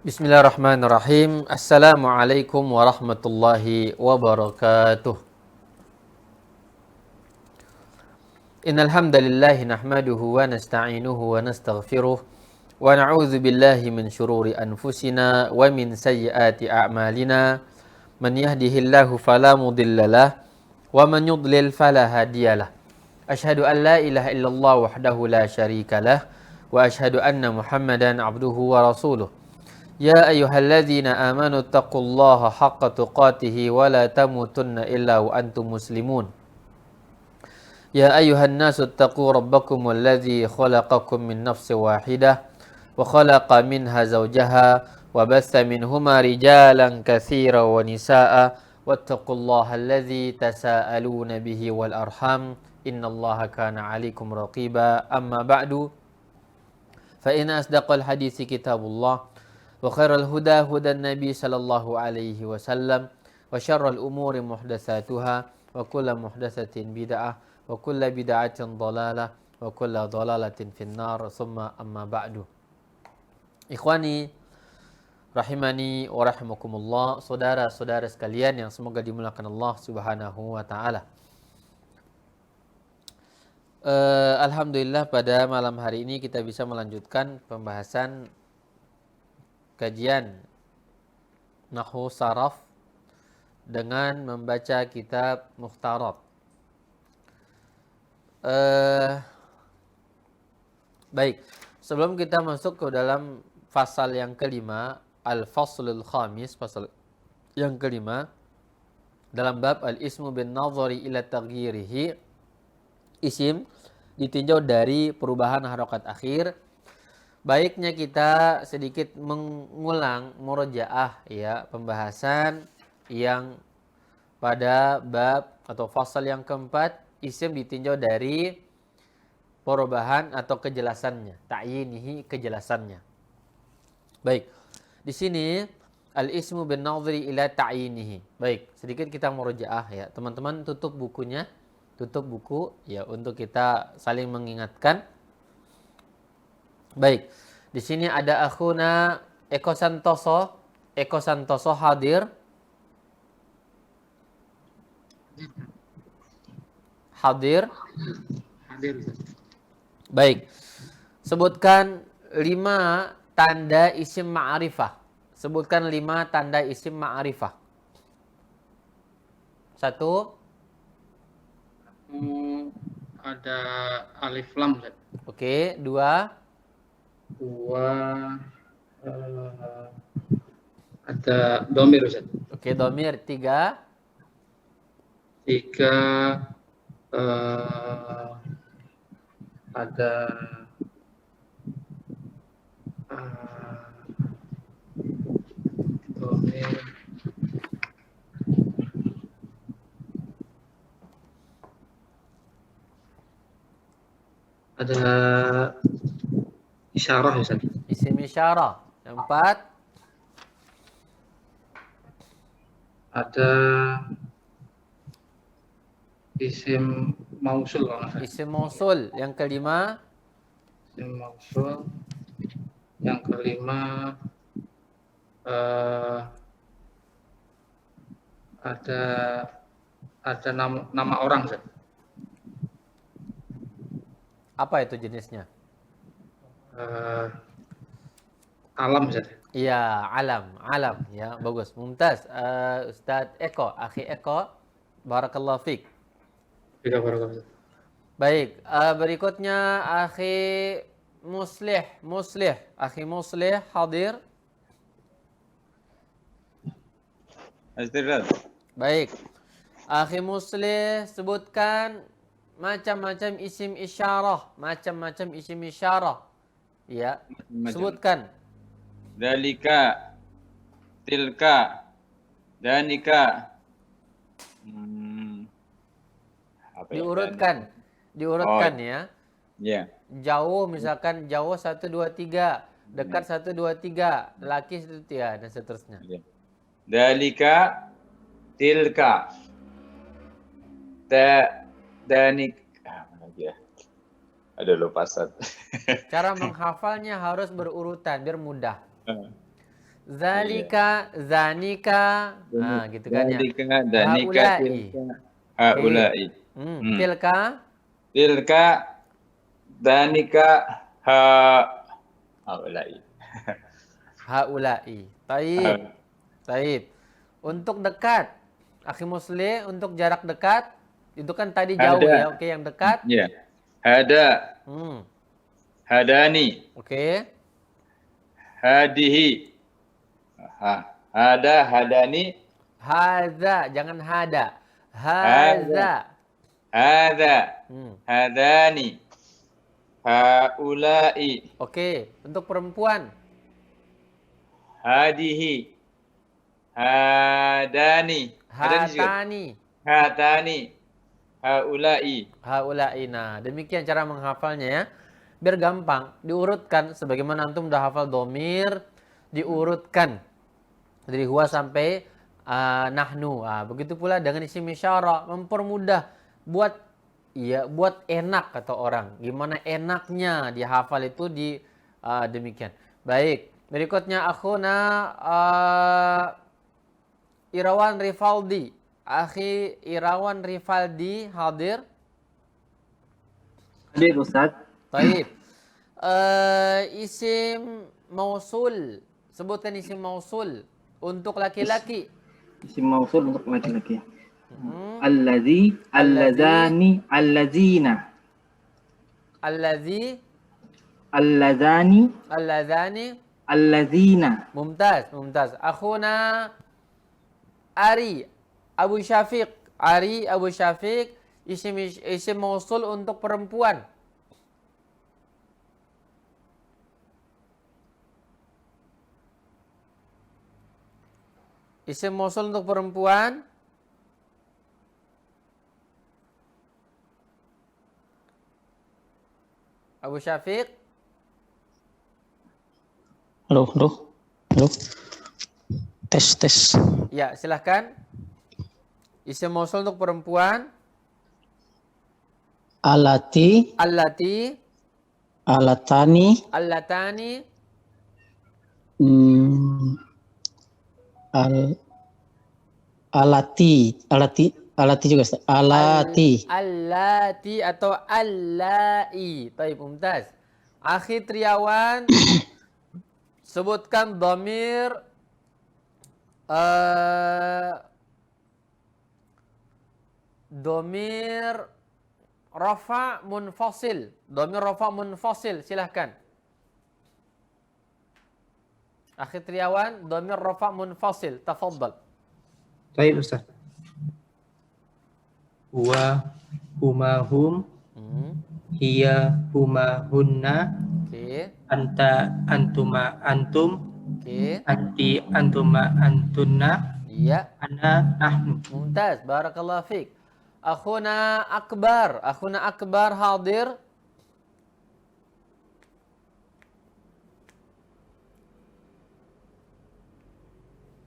Bismillahirrahmanirrahim. Assalamualaikum warahmatullahi wabarakatuh. Innal hamdalillah nahmaduhu wa nasta'inuhu wa nastaghfiruh wa na'udzu billahi min shururi anfusina wa min sayyiati a'malina. Man yahdihillahu fala mudhillalah wa man yudlil fala hadiyalah. Asyhadu an la ilaha illallah wahdahu la syarikalah wa asyhadu anna Muhammadan abduhu wa rasuluh. Ya ayyuhalladzina amanu taqullaha haqqa tuqatih wa la tamutunna illa wa antum muslimun. Ya ayyuhan nasu taqu rabbakumul ladzi khalaqakum min nafsin wahidah wa khalaqa minha zawjaha wa bassa minhuma rijalan katsiran wa nisaa'a wattaqullaha alladzi tasaaluna bihi wal arham innallaha kana 'alaikum raqiba. Amma ba'du, fa inna asdaqal haditsi kitabullah wa khairal huda hudan nabi sallallahu alaihi wasallam wa syarral umuri muhdatsatuha wa kullu muhdatsatin bid'ah wa kullu bid'atin dhalalah wa kullu dhalalatin finnar summa amma ba'du. Ikhwani rahimani wa rahimakumullah, saudara-saudara sekalian yang semoga dimuliakan Allah Subhanahu wa taala. Alhamdulillah pada malam hari ini kita bisa melanjutkan pembahasan kajian Nahwu Saraf dengan membaca kitab Mukhtarat. Baik, sebelum kita masuk ke dalam fasal yang kelima, Al-Faslul Khamis, fasal yang kelima, dalam bab Al-Ismu bin Nazari ila taghyirihi, isim ditinjau dari perubahan harokat akhir. Baiknya kita sedikit mengulang murojaah ya, pembahasan yang pada bab atau fasal yang keempat, isim ditinjau dari perubahan atau kejelasannya, ta'yinihi, kejelasannya. Baik, di sini al-ismu bin nadhri ila ta'yinihi. Baik, sedikit kita murojaah ya. Teman-teman tutup bukunya, tutup buku ya untuk kita saling mengingatkan. Baik, di sini ada akhuna Eko Santoso. Eko Santoso hadir. Hadir. Hadir. Baik, sebutkan 5 tanda isim ma'rifah. Sebutkan 5 tanda isim ma'rifah. 1. Ada alif lam. Oke, 2. 2 ada domir, Ustaz. Oke, domir. 3. 3 ada domir. Ada isyarah, Ustaz. Isim isyarah. 4. Ada isim mausul. Isim mausul. Yang kelima. Isim mausul. Yang kelima ada nama orang, Ustaz. Apa itu jenisnya? Alam, Ustaz. Iya, alam ya, bagus. Mumtaz. Ustadz Eko, Akhi Eko, barakallahu fiik. Tiga barakallahu. Baik, berikutnya Akhi Muslih. Akhi Muslih hadir. Hadir. Baik. Akhi Muslih, sebutkan macam-macam isim isyarah. Ya, sebutkan. Dalika, tilka, danika. Diurutkan ya. Ya. Jauh, misalkan jauh 1, 2, 3, dekat 1, 2, 3, laki 1, 3 dan seterusnya. Ya. Dalika, tilka, danik. Mana lagi ya? Aduh, lupa, Ustaz. Cara menghafalnya harus berurutan biar mudah. Zalika, zanika. Nah, gitu kan ya. Dalika, danika, Haula'i. tilka, haulai. Tilka, Tilka, danika, ha, haulai. haula'i. Taib. Taib. Untuk dekat, akhi muslim, untuk jarak dekat, itu kan tadi jauh ya. Oke, yang dekat. Ya. Hada, hadani, Oke. hadihi. Hada, hadani, Haza, jangan hada. Haza. hada, hadani, haulai, Oke, untuk perempuan. hadihi, hadani, Hatani. hatani, haulai. Haula'i. Nah, demikian cara menghafalnya ya. Biar gampang, diurutkan sebagaimana antum udah hafal domir, diurutkan dari huwa sampai nahnu. Begitu pula dengan isim isyarah, mempermudah buat enak kata orang. Gimana enaknya dihafal itu demikian. Baik, berikutnya akhuna Irawan Rifaldi. Akhi Irawan Rifaldi hadir? Hadir Ustaz. Baik. Isim mausul. Sebutkan isim mausul untuk laki-laki. Isim mausul untuk laki-laki. Allazi, allazani, allazina. Allazi, Allazani, allazani. allazina. Mumtaz, mumtaz. Akhuna Ari Abu Syafiq. Ari Abu Syafiq, isim mausul untuk perempuan. Isim mausul untuk perempuan. Abu Syafiq. Halo. Tes. Ya, silahkan. Isim mausul untuk perempuan. Alati, Allati, alatani, allatani, alati juga Ustaz. Alati. allati atau allai. Baik, mumtaz. Akhi Triawan, sebutkan dhamir dhamir rafa munfasil. Dhamir rafa munfasil, silahkan. Akhi Triawan, dhamir rafa munfasil, tafaddal. Baik Ustaz. Huwa, huma, hum, hiya, huma, hunna, Oke. anta, antuma, antum, Oke. anti, antuma, antunna, Iya. ana, nahnu. Mumtaz, barakallahu fiik. Akhuna Akbar hadir.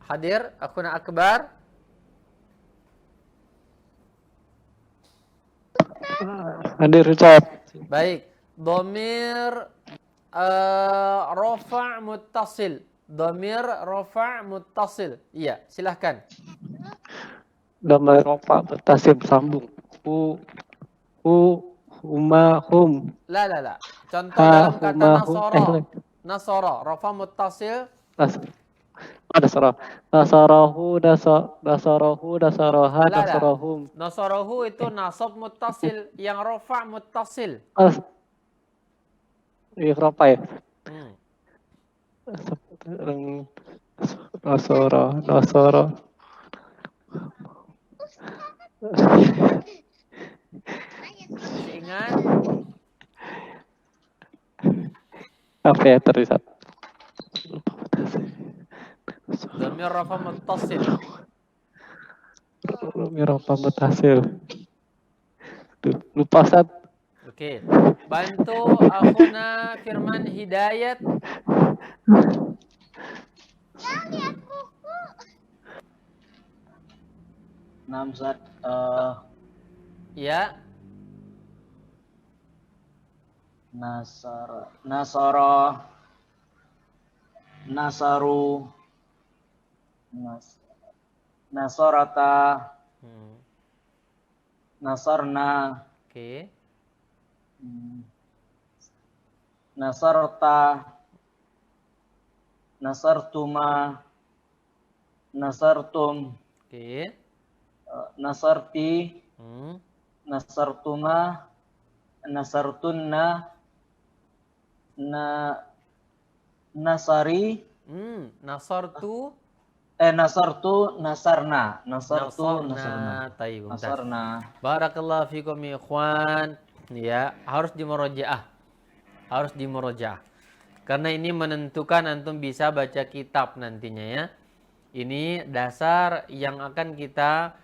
Hadir, Akhuna Akbar. Hadir Ustaz. Baik, dhamir rafa' muttasil. Dhamir rafa' muttasil. Iya, silahkan. Dhamir rafa bertasib sambung. Huma, hum. La. Contoh dalam kata huma, nasara. Nasara, rafa' muttasil. Nasarahu, nasaraha, La. nasarahum. Nasarahu itu nasab muttasil, yang rafa' muttasil. Rafa ya. Nasara. Masih ingat? Apa ya terlihat? Dhamir rafa' muttasil. Rafa mutasil. Lupa Ustaz. Oke. Bantu akhuna Firman Hidayat. Namzat Ya. Nasara, nasaru, Nas Nasarata, Nasarna, Oke. Nasarta, Nasartuma, Nasartum, Oke. Nasarti, Hmm. Nasartuma, Nasartunna, Nasari, Nasartu Nasartu, Nasarna, Nasarna. nasarna. Tayyib, mumtaz. Nasarna. Barakallahu fikum ya ikhwan. Ya, harus dimurojaah. Harus dimurojaah. Karena ini menentukan antum bisa baca kitab nantinya ya. Ini dasar yang akan kita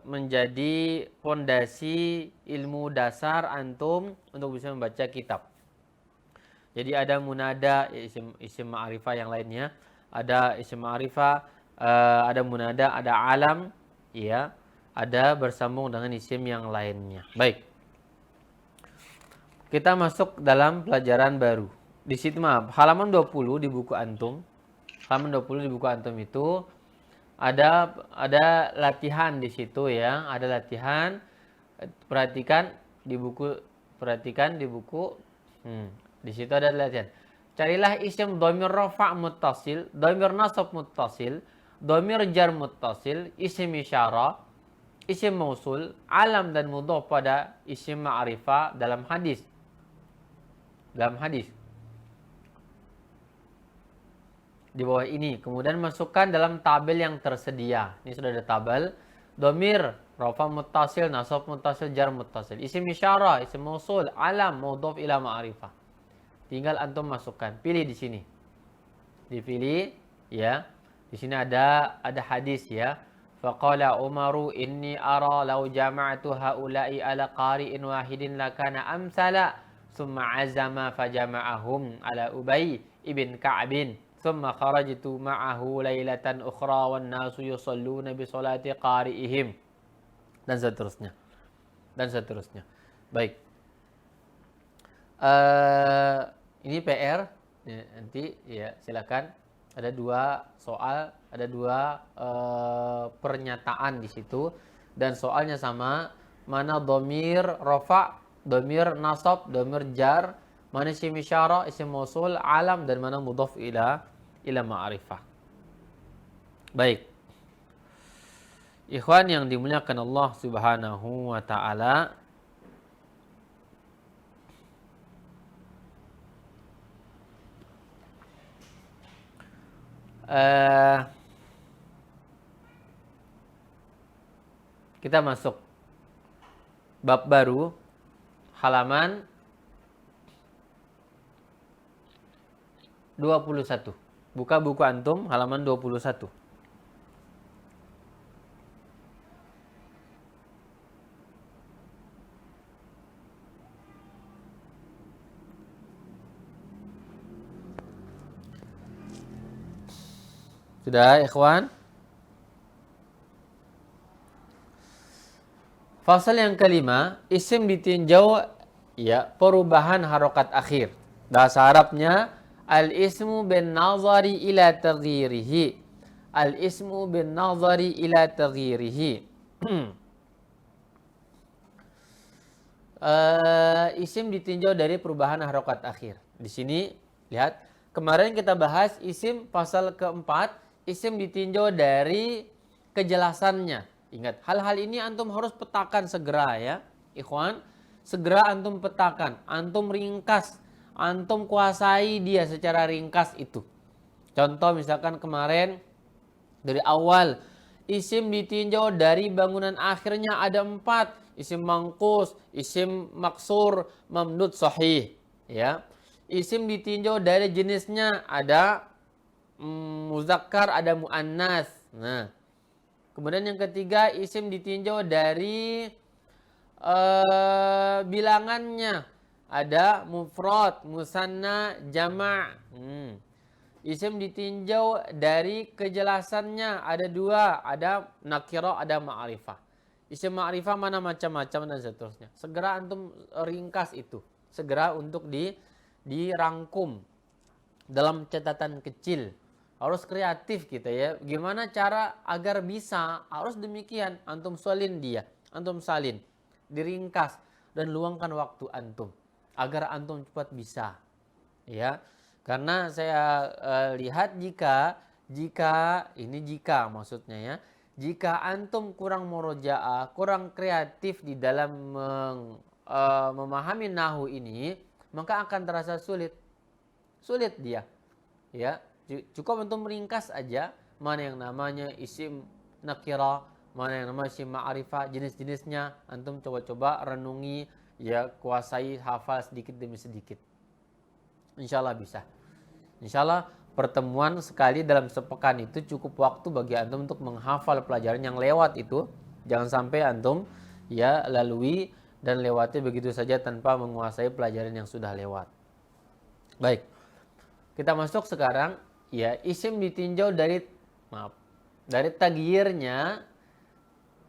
menjadi fondasi ilmu dasar antum untuk bisa membaca kitab. Jadi ada munada, isim ma'rifah yang lainnya. Ada isim ma'rifah, ada munada, ada alam, ya. Ada bersambung dengan isim yang lainnya. Baik. Kita masuk dalam pelajaran baru. Di situ halaman 20 di buku antum. Halaman 20 di buku antum itu ada latihan di situ ya, ada latihan. Perhatikan di buku. Di situ ada latihan. Carilah isim dhamir rafa' muttasil, dhamir nasab muttasil, dhamir jar muttasil, isim isyarah, isim mausul, alam dan mudhaf pada isim ma'rifah dalam hadis. Di bawah ini. Kemudian masukkan dalam tabel yang tersedia. Ini sudah ada tabel. Dhamir, rafa muttasil, nasab muttasil, jar muttasil. Isim isyarah, isim mausul, alam, mudhaf ila ma'rifah. Tinggal antum masukkan. Pilih di sini. Dipilih ya. Di sini ada hadis ya. Faqala Umaru inni ara law jama'tu haula'i ala qari'in wahidin lakana amsala. Summa azama fajama'ahum ala Ubay ibn Ka'bin. Summa kharajtu ma'ahu lailatan ukhra wan nasu yusalluna bi salati qari'ihim. Dan seterusnya. Baik. Ini PR. Ya, nanti ya silakan. Ada 2 soal, ada 2 pernyataan di situ dan soalnya sama. Mana dhamir rafa', dhamir nasab, dhamir jar, mana isim isyarah, isim mausul, alam dan mana mudhaf ila ma'rifah. Baik. Ikhwan yang dimuliakan Allah Subhanahu wa taala, kita masuk bab baru halaman 21. Buka buku antum halaman 21. Sudah, ikhwan? Fasal yang kelima, isim ditinjau ya perubahan harokat akhir. Bahasa Arabnya al-ismu bin nazari ila taghyirihi. Al-ismu bin nazari ila taghyirihi. Isim ditinjau dari perubahan harokat akhir. Di sini lihat, kemarin kita bahas isim pasal keempat, isim ditinjau dari kejelasannya. Ingat, hal-hal ini antum harus petakan segera ya, ikhwan. Segera antum petakan, antum ringkas, antum kuasai dia secara ringkas itu. Contoh misalkan kemarin dari awal, isim ditinjau dari bangunan akhirnya ada 4. Isim mangkus, isim maksur, mamdud sahih. Ya. Isim ditinjau dari jenisnya ada muzakkar, ada muannas. Nah, kemudian yang ketiga isim ditinjau dari bilangannya, ada mufrad, musanna, jama'. Isim ditinjau dari kejelasannya, ada 2, ada nakirah, ada ma'rifah. Isim ma'rifah mana macam-macam dan seterusnya. Segera antum ringkas itu, segera untuk dirangkum dalam catatan kecil. Harus kreatif kita ya. Gimana cara agar bisa? Harus demikian. Antum salin dia. Antum salin. Diringkas. Dan luangkan waktu antum. Agar antum cepat bisa. Ya. Karena saya lihat jika maksudnya ya. Jika antum kurang murojaah, kurang kreatif di dalam memahami nahu ini, maka akan terasa sulit. Sulit dia. Ya. Cukup untuk meringkas aja mana yang namanya isim nakira, mana yang namanya isim ma'rifah, jenis-jenisnya antum coba-coba renungi, ya kuasai, hafal sedikit demi sedikit. Insyaallah bisa. Insyaallah pertemuan sekali dalam sepekan itu cukup waktu bagi antum untuk menghafal pelajaran yang lewat itu. Jangan sampai antum ya lalui dan lewati begitu saja tanpa menguasai pelajaran yang sudah lewat. Baik. Kita masuk sekarang. Ya, isim ditinjau dari tagyirnya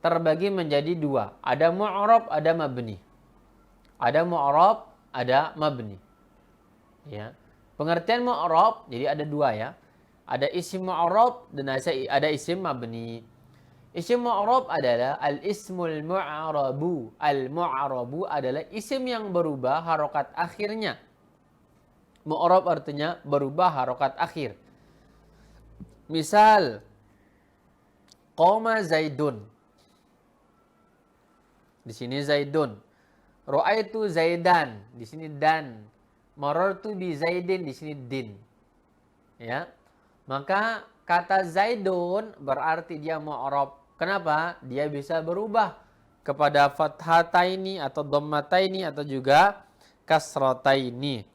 terbagi menjadi dua. Ada mu'rab, ada mabni. Ada mu'rab, ada mabni. Ya. Pengertian mu'rab jadi ada dua ya. Ada isim mu'rab dan ada isim mabni. Isim mu'rab adalah al-ismul mu'arabu. Al-mu'arabu adalah isim yang berubah harokat akhirnya. Mu'rab artinya berubah harokat akhir. Misal, qoma Zaidun. Di sini Zaidun. Ra'aitu Zaidan. Di sini dan. Marartu bi Zaidin. Di sini din. Ya. Maka kata Zaidun berarti dia mu'rab. Kenapa? Dia bisa berubah kepada fathataini atau dhammataini atau juga kasrataini.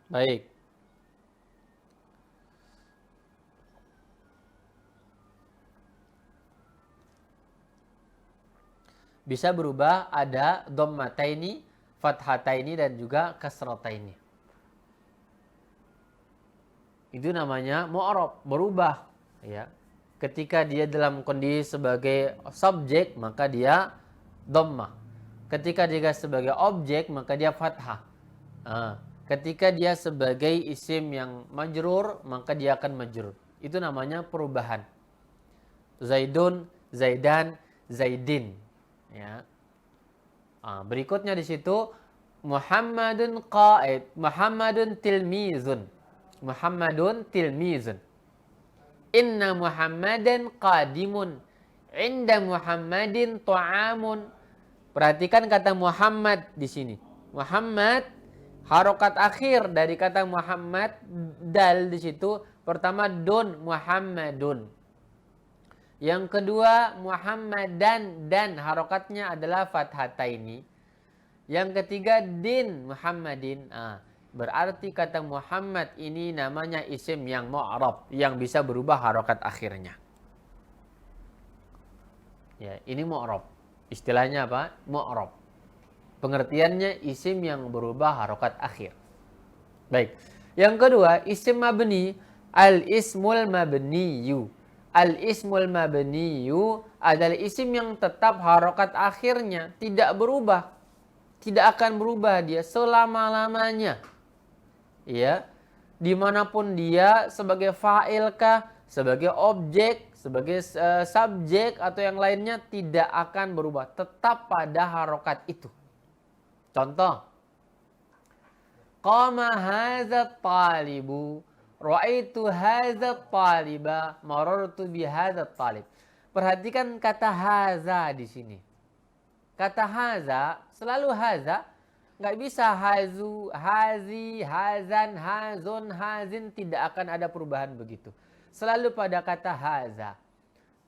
Baik. Bisa berubah ada dhammataini, fathataini dan juga kasrataini. Itu namanya mu'rab, berubah ya. Ketika dia dalam kondisi sebagai subjek maka dia dhammah. Ketika dia sebagai objek maka dia fathah. Ketika dia sebagai isim yang majrur, maka dia akan majrur. Itu namanya perubahan. Zaidun, Zaidan, Zaidin. Ya. Berikutnya di situ Muhammadun qa'id, Muhammadun tilmizun. Muhammadun tilmizun. Inna Muhammadan qadimun. Inda Muhammadin ta'amun. Perhatikan kata Muhammad di sini. Muhammad, harokat akhir dari kata Muhammad, dal di situ. Pertama dun, Muhammadun. Yang kedua Muhammadan, dan harokatnya adalah fathataini. Yang ketiga din, Muhammadin. Berarti kata Muhammad ini namanya isim yang mu'rab, yang bisa berubah harokat akhirnya. Ya, ini mu'rab. Istilahnya apa? Mu'rab. Pengertiannya isim yang berubah harokat akhir. Baik. Yang kedua, isim mabni. Al-ismul mabniyu. Al-ismul mabniyu adalah isim yang tetap harokat akhirnya. Tidak berubah. Tidak akan berubah dia selama-lamanya. Ya. Dimanapun dia, sebagai fa'il kah, sebagai objek, sebagai subjek atau yang lainnya, tidak akan berubah. Tetap pada harokat itu. Contoh, qama hadza talibu, ra'aitu hadza taliba, marartu bi hadza talib. Perhatikan kata haza di sini. Kata haza, selalu haza, nggak bisa hazu, hazi, hazan, hazun, hazin, tidak akan ada perubahan begitu. Selalu pada kata haza.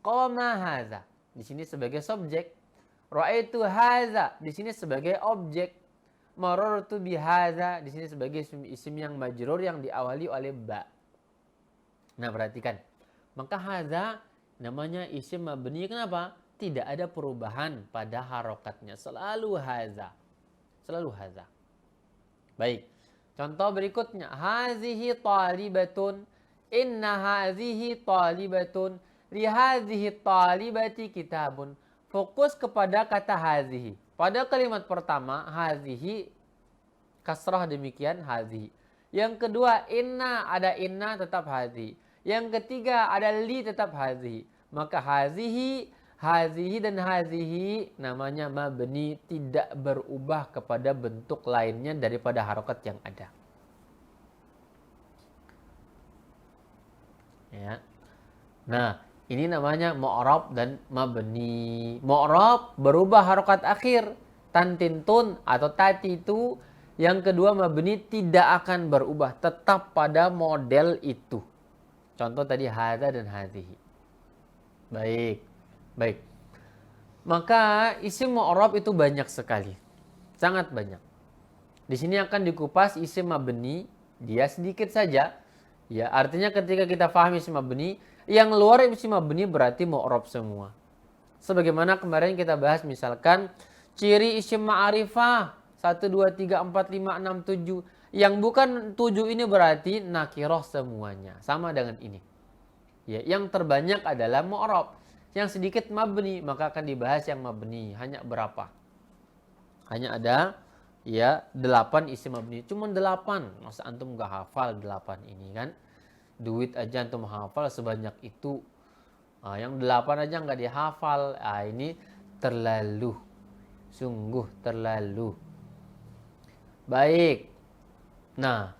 Qama haza, di sini sebagai subjek. Ra'aitu haza, di sini sebagai objek. Marartu bihaza, di sini sebagai isim yang majrur yang diawali oleh ba. Nah, perhatikan. Maka haza namanya isim mabni. Kenapa? Tidak ada perubahan pada harokatnya. Selalu haza. Selalu haza. Baik. Contoh berikutnya. Hazihi talibatun. Inna hazihi talibatun. Li hazihi talibati kitabun. fokus kepada kata hazihi. Pada kalimat pertama, hazihi, kasrah demikian, hazihi. Yang kedua, inna, ada inna tetap hazihi. Yang ketiga, ada li tetap hazihi. Maka hazihi, hazihi dan hazihi namanya mabni, tidak berubah kepada bentuk lainnya daripada harokat yang ada. Ya. Nah, ini namanya mu'rab dan mabni. Mu'rab berubah harokat akhir, tantintun atau tati itu. Yang kedua mabni tidak akan berubah, tetap pada model itu. Contoh tadi hadza dan hadhihi. Baik. Maka isim mu'rab itu banyak sekali. Sangat banyak. Di sini akan dikupas isim mabni, dia sedikit saja. Ya, artinya ketika kita pahami isim mabni, yang luar isim mabni berarti mu'rab semua. Sebagaimana kemarin kita bahas misalkan ciri isim ma'rifah 1 2 3 4 5 6 7. Yang bukan 7 ini berarti nakirah semuanya. Sama dengan ini. Ya, yang terbanyak adalah mu'rab. Yang sedikit mabni, maka akan dibahas yang mabni. Hanya berapa? Hanya ada ya 8 isim mabni. Cuma 8. Masa antum gak hafal 8 ini kan? Duit aja antum hafal sebanyak itu. Yang 8 aja nggak dihafal. Ini terlalu. Sungguh terlalu. Baik. Nah,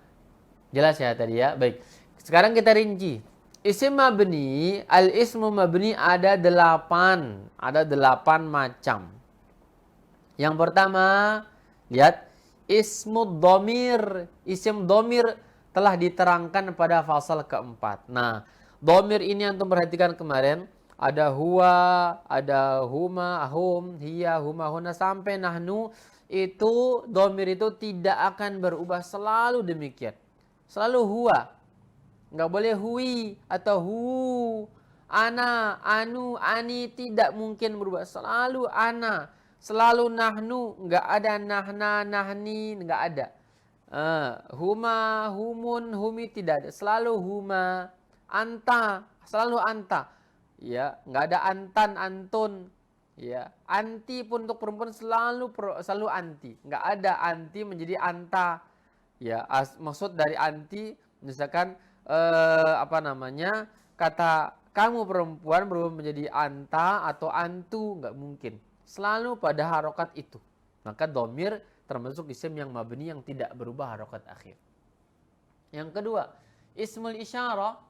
jelas ya tadi ya. Baik. Sekarang kita rinci. Isim mabni, al-ismu mabni ada 8. Ada 8 macam. Yang pertama, lihat ismu dhamir. Isim dhamir telah diterangkan pada fasal keempat. Nah, dhamir ini antum perhatikan kemarin, ada huwa, ada huma, hum, hiya, huma, huna sampai nahnu, itu dhamir itu tidak akan berubah, selalu demikian. Selalu huwa. Enggak boleh hui atau hu. Ana, anu, ani tidak mungkin berubah, selalu ana. Selalu nahnu, enggak ada nahna, nahni, enggak ada. Huma, humun, humi tidak ada. Selalu huma. Anta, selalu anta. Ya, enggak ada antan, antun. Ya, anti pun untuk perempuan selalu anti. Enggak ada anti menjadi anta. Ya, maksud dari anti misalkan kata kamu perempuan berubah menjadi anta atau antu, enggak mungkin. Selalu pada harokat itu. Maka dhamir termasuk isim yang mabni yang tidak berubah harokat akhir. Yang kedua, ismul isyarah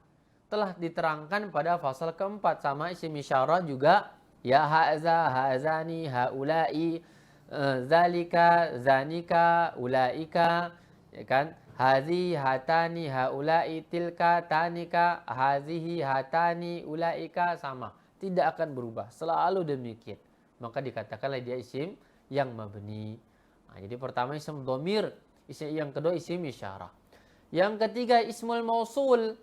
telah diterangkan pada fasal keempat. Sama isim isyarah juga. Ya ha'za, ha'zani, ha'ulai, zalika, zanika, ulaika. Ya kan? Hazi, hatani, ha'ulai, tilka, tanika, hazihi, hatani, ulaika. Sama. Tidak akan berubah. Selalu demikian. Maka dikatakanlah dia isim yang mabni. Nah, jadi pertama isim dhamir, yang kedua isim isyarah. Yang ketiga ismul mausul.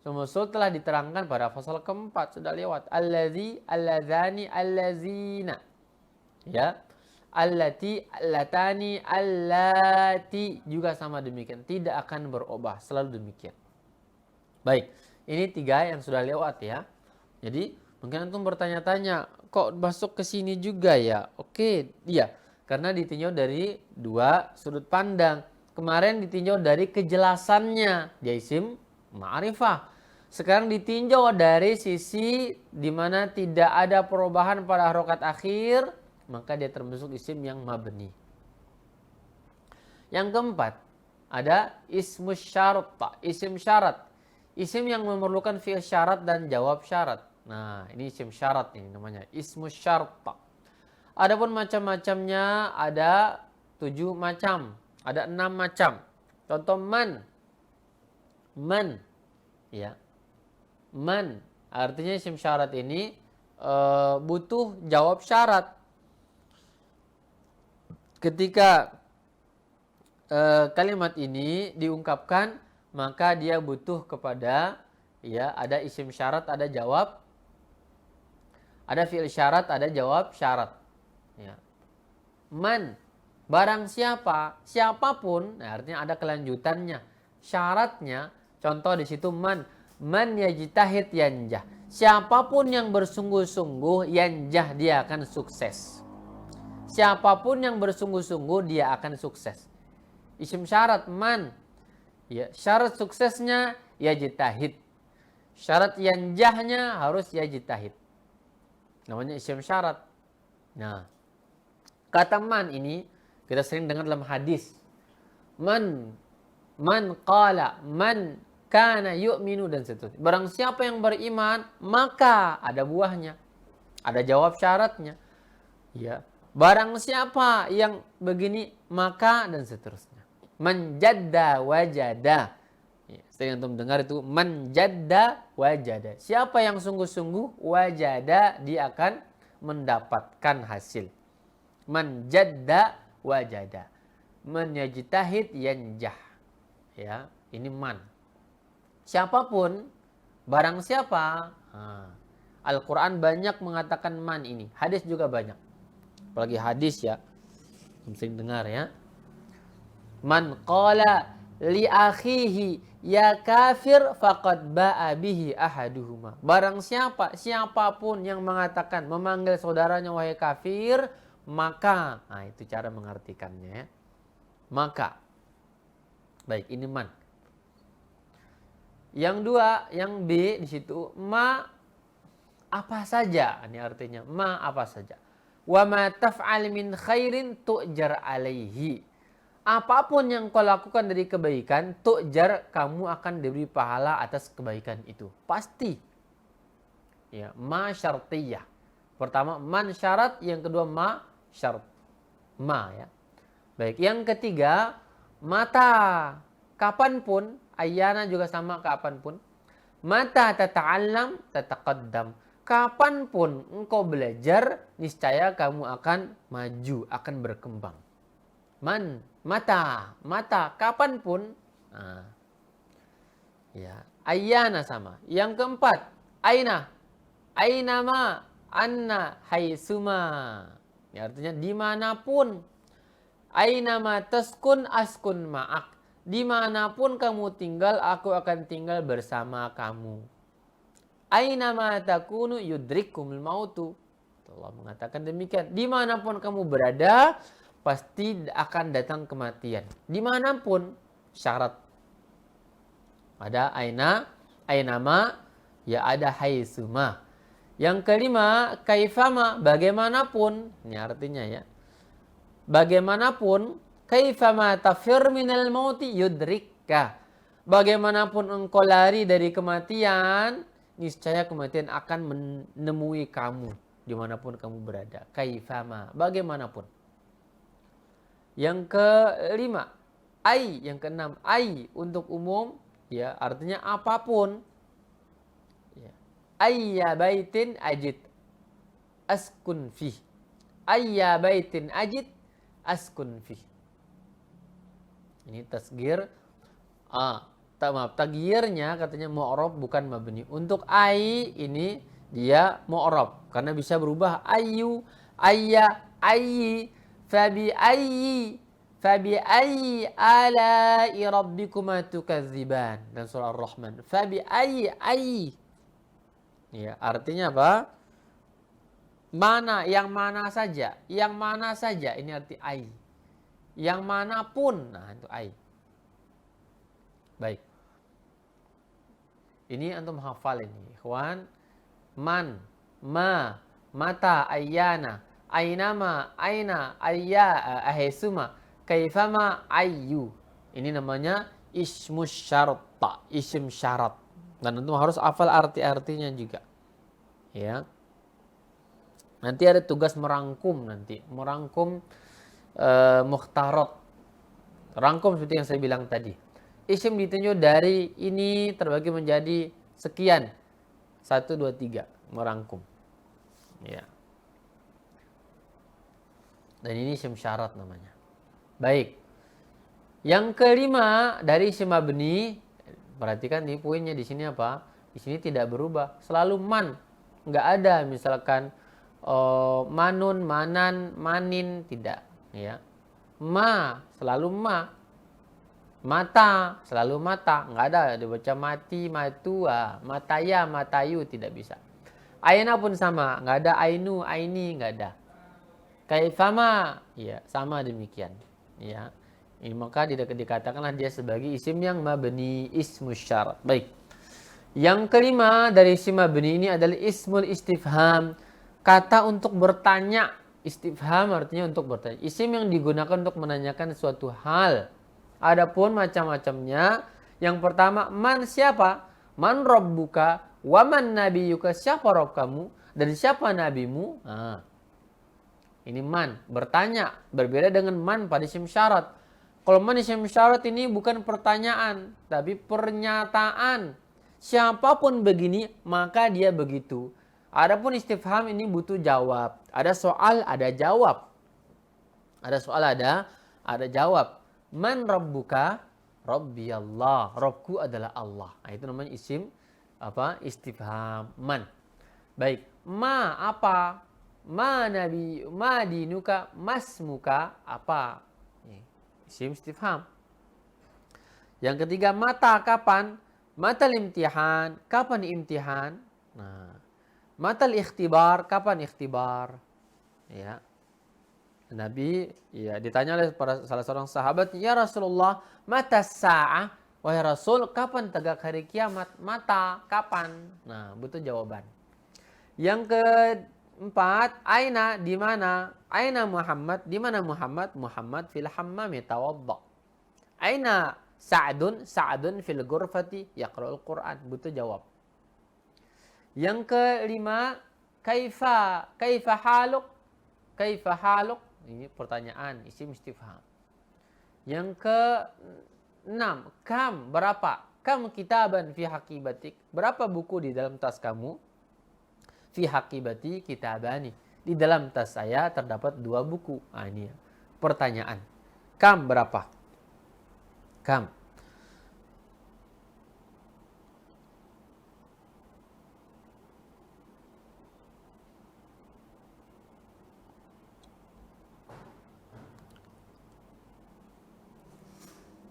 Ismul mausul telah diterangkan pada fasal keempat, sudah lewat. Allazi, allazani, allazina. Ya. Allati, allatani, allati juga sama demikian, tidak akan berubah, selalu demikian. Baik, ini 3 yang sudah lewat ya. Jadi mungkin antum bertanya-tanya, kok masuk ke sini juga ya? Oke, iya. Karena ditinjau dari 2 sudut pandang. Kemarin ditinjau dari kejelasannya, dia isim ma'rifah. Sekarang ditinjau dari sisi di mana tidak ada perubahan pada harokat akhir, maka dia termasuk isim yang mabni. Yang keempat, ada ismu syarat, isim syarat. Isim yang memerlukan fi'il syarat dan jawab syarat. Nah, ini isim syarat ini namanya, ismu syarta. Adapun macam-macamnya ada 7 macam, ada 6 macam. Contoh man. Ya. Man, artinya isim syarat ini butuh jawab syarat. Ketika kalimat ini diungkapkan, maka dia butuh kepada ya ada isim syarat, ada jawab, ada fi'il syarat, ada jawab syarat. Ya. Man, barang siapa, siapapun, nah artinya ada kelanjutannya. Syaratnya, contoh di situ man yajtahid yanjah. Siapapun yang bersungguh-sungguh, yanjah, dia akan sukses. Siapapun yang bersungguh-sungguh, dia akan sukses. Isim syarat man. Ya, syarat suksesnya yajtahid. Syarat yanjahnya harus yajtahid. Namanya isim syarat. Nah, kata man ini kita sering dengar dalam hadis. Man qala, man kana yu'minu, dan seterusnya. Barang siapa yang beriman, maka ada buahnya. Ada jawab syaratnya. Ya. Barang siapa yang begini, maka, dan seterusnya. Man jadda wajada. Ya, sering antum dengar itu, man jadda wajada. Siapa yang sungguh-sungguh, wajada, dia akan mendapatkan hasil. Man jadda wajada. Man yajtahid yanjah. Ya, ini man. Siapapun, barang siapa. Al-Quran banyak mengatakan man ini. Hadis juga banyak. Apalagi hadis ya. Sering dengar ya. Man qala li akhihi ya kafir faqad ba'a bihi ahaduhuma. Barang siapapun yang mengatakan, memanggil saudaranya wahai kafir, maka, nah itu cara mengartikannya ya. Maka. Baik, ini man. Yang dua, yang B di situ, ma apa saja. Ini artinya ma apa saja. Wa ma taf'al min khairin tu'jar alaihi. Apapun yang kau lakukan dari kebaikan, tu'jar, kamu akan diberi pahala atas kebaikan itu. Pasti. Ya, ma syartiyah. Pertama man syarat, yang kedua ma syarat. Ma ya. Baik, yang ketiga mata. Kapanpun, ayana juga sama kapanpun. Mata tata'allam tataqaddam. Kapanpun engkau belajar, niscaya kamu akan maju, akan berkembang. Man, mata, kapanpun. Nah, ya, ayana sama. Yang keempat, aina, ainama, anna, haitsuma. Ya, artinya dimanapun. Ainama taskun askun ma'ak. Dimanapun kamu tinggal, aku akan tinggal bersama kamu. Ainama takunu yudrikumul mautu. Allah mengatakan demikian. Dimanapun kamu berada, pasti akan datang kematian. Dimanapun, syarat. Ada aina, ainama, ya ada haitsuma. Yang kelima, kaifama, bagaimanapun. Ini artinya ya. Bagaimanapun, kaifama tafir minal mauti yudrikka. Bagaimanapun engkau lari dari kematian, niscaya kematian akan menemui kamu dimanapun kamu berada. Kaifama, bagaimanapun. Yang kelima, ai. Yang keenam, ai untuk umum, ya artinya apapun. Ya. Ayya baitin ajid askun fih. Ayya baitin ajid askun fih. Ini tasgir. Tagyirnya katanya mu'rab bukan mabni. Untuk ai ini dia mu'rab karena bisa berubah. Ayu, ayya, ayyi, fabi ayyi ala'i rabbikuma tukadziban. Dan surah Ar-Rahman. Fabi ayyi. Ya, artinya apa? Mana, yang mana saja. Yang mana saja, ini arti ai. Yang manapun, nah itu ai. Baik. Ini antum hafal ini, ikhwan. Man, ma, mata, ayyana, ainama, aina, ayya, ahaisuma, kaifama, ayyu. Ini namanya ismus syarta, isim syarat. Dan antum harus hafal arti-artinya juga. Ya. Nanti ada tugas merangkum nanti. Merangkum mukhtarat. Rangkum seperti yang saya bilang tadi. Isim ditunjuk dari ini terbagi menjadi sekian. 1, 2, 3. Merangkum. Ya. Dan ini isim syarat namanya. Baik. Yang kelima dari isim mabni. Perhatikan nih poinnya di sini apa? Di sini tidak berubah. Selalu man. Nggak ada misalkan manun, manan, manin, tidak. Ya. Ma, selalu ma. Mata, selalu mata. Nggak ada dibaca mati, matu, mataya, matayu, tidak bisa. Aina pun sama, nggak ada ainu, aini, nggak ada. Kaifama, ya sama demikian. Ya, ini maka dikatakanlah dia sebagai isim yang mabni ismus syarat. Baik. Yang kelima dari isim mabni ini adalah ismul istifham. Kata untuk bertanya. Istifham artinya untuk bertanya. Isim yang digunakan untuk menanyakan suatu hal. Adapun macam-macamnya. Yang pertama, man siapa? Man rabbuka, wa man nabiyuka, siapa Rabb kamu dan siapa nabimu? Nah, ini man, bertanya, berbeda dengan man pada isim syarat. Kalau man isim syarat ini bukan pertanyaan, tapi pernyataan. Siapapun begini, maka dia begitu. Adapun istifham ini butuh jawab. Ada soal, ada jawab. Ada soal, ada jawab. Man rabbuka? Rabbi Allah. Rabbku adalah Allah. Nah, itu namanya isim istifham man. Baik. Ma apa? Ma nabi, ma dinuka, masmuka apa? Isim istifham. Yang ketiga, mata kapan? Matal imtihan, kapan imtihan? Nah, matal ikhtibar, kapan ikhtibar? Ya. Nabi ditanya oleh salah seorang sahabat, "Ya Rasulullah, mata sa'ah?" Wahai Rasul, kapan tegak hari kiamat? Mata, kapan? Nah, butuh jawaban. Yang keempat, aina, di mana? Aina Muhammad, di mana Muhammad? Muhammad fil hammami tawadda. Aina Sa'dun, Sa'dun fil ghurfati yaqra'ul Qur'an. Butuh jawab. Yang kelima, kaifa haluk? Kaifa haluk? Ini pertanyaan, isim istifham. Yang ke-6, kam, berapa? Kam kitaban fi haqibatik. Berapa buku di dalam tas kamu? Fi haqibati kitabani. Di dalam tas saya terdapat 2 buku. Nah, ini pertanyaan. Kam berapa? Kam.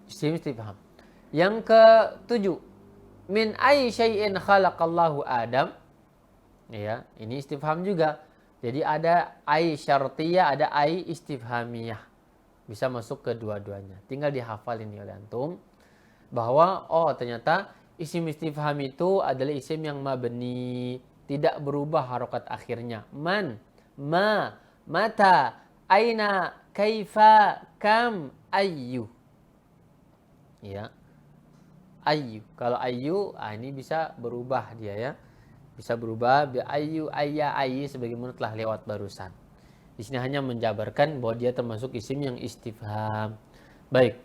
Isim istifham. Yang ke-7, min ayyi syai'in khalaqallahu Adam. Ya, ini istifham juga. Jadi ada ai syartiyah, ada ai istifhamiyah. Bisa masuk ke dua-duanya. Tinggal dihafal ini oleh antum bahwa ternyata isim istifham itu adalah isim yang mabni, tidak berubah harokat akhirnya. Man, ma, mata, aina, kaifa, kam, ayyu. Ya. Ayyu. Kalau ayyu, ini bisa berubah dia ya. Bisa berubah bi ayyu, ayya, ayyi sebagaimana telah lewat barusan. Di sini hanya menjabarkan bahwa dia termasuk isim yang istifham. Baik.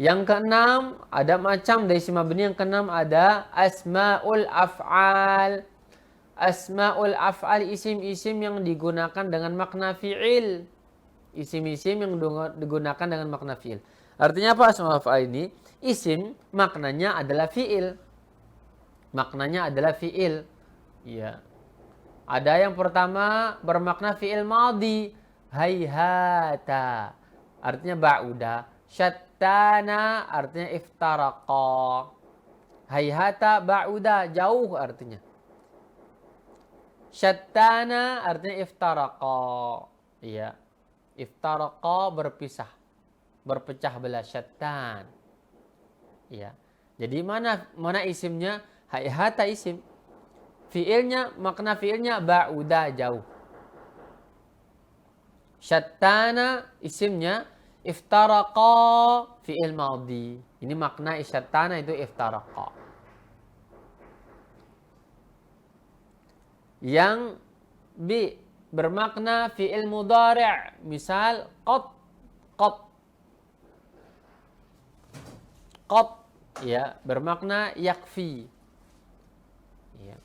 Yang keenam, ada macam dari isim mabni. Yang keenam ada asmaul af'al. Asmaul af'al, isim-isim yang digunakan dengan makna fi'il. Isim-isim yang digunakan dengan makna fi'il. Artinya apa asmaul af'al ini? Isim maknanya adalah fi'il. Maknanya adalah fi'il. Ya. Ada yang pertama bermakna fi'il madhi. Hayhata. Artinya ba'uda. Syattana artinya iftaraqa. Hayhata ba'uda, jauh artinya. Syattana artinya iftaraqa. Iya. Iftaraqa berpisah. Berpecah belah, syattan. Iya. Jadi mana isimnya? Hayhata isim. Fi'ilnya, makna fi'ilnya ba'uda, jauh. Syattana isimnya, iftaraqa fi'il madhi. Ini makna syattana itu iftaraqa. Yang B bermakna fi'il mudhari'. Misal qad. Qad ya, bermakna yakfi. Ya.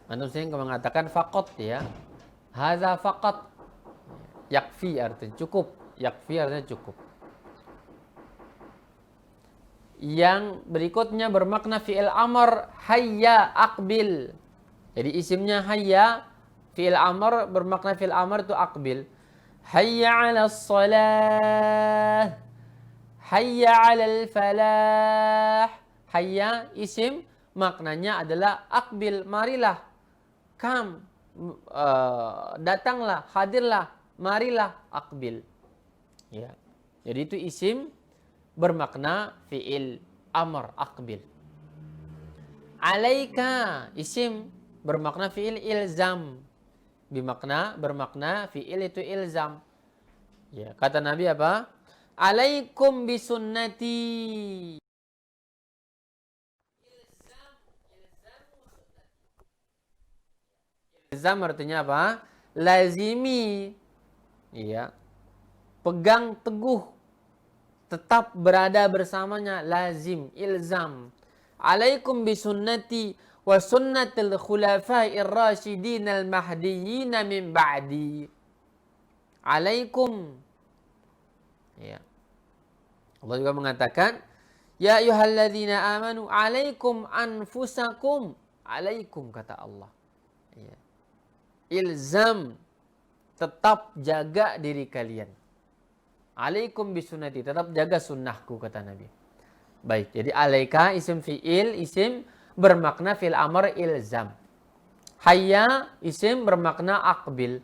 Antum sering mengatakan faqat ya. Hadza faqat. Yakfi artinya cukup. Yakfi artinya cukup. Yang berikutnya bermakna fi'il amr, hayya aqbil. Jadi isimnya hayya, fi'il amr bermakna fi'il amr itu aqbil. Hayya 'alas shalah. Hayya 'alal falah. Hayya isim maknanya adalah aqbil, marilah. Kam, datanglah, hadirlah, marilah, aqbil. Ya. Jadi itu isim bermakna fi'il amr, aqbil. Alaika isim bermakna fi'il ilzam. Bermakna fi'il itu ilzam. Ya, kata Nabi apa? Alaikum bisunnati. Ilzam artinya apa? Lazimi. Iya. Pegang teguh. Tetap berada bersamanya, lazim, ilzam. Alaikum bisunnati wa sunnatil khulafa'ir rasyidin al-mahdiyyin min ba'di. Alaikum. Ya. Allah juga mengatakan, ya ayyuhalladzina amanu alaikum anfusakum. Alaikum kata Allah. Ya. Ilzam, tetap jaga diri kalian. Alaikum bisunnati, tetap jaga sunnahku kata Nabi. Baik, jadi alaika isim fi'il, isim bermakna fi'il amr ilzam. Hayya isim bermakna aqbil.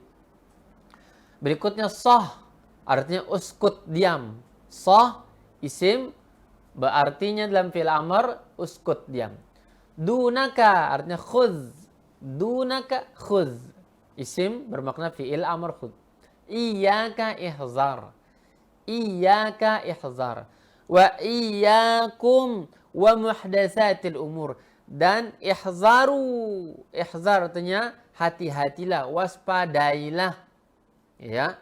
Berikutnya sah, artinya uskut, diam. Sah isim berartinya dalam fi'il amr uskut, diam. Dunaka artinya khudz. Dunaka khudz. Isim bermakna fi'il amr khudz. Iyyaka ihzar. Iyyaka ihzar. Wa iyyakum wa muhdatsatil umur. Dan ihzaru. Ihzar artinya hati-hatilah, waspadailah. Ya.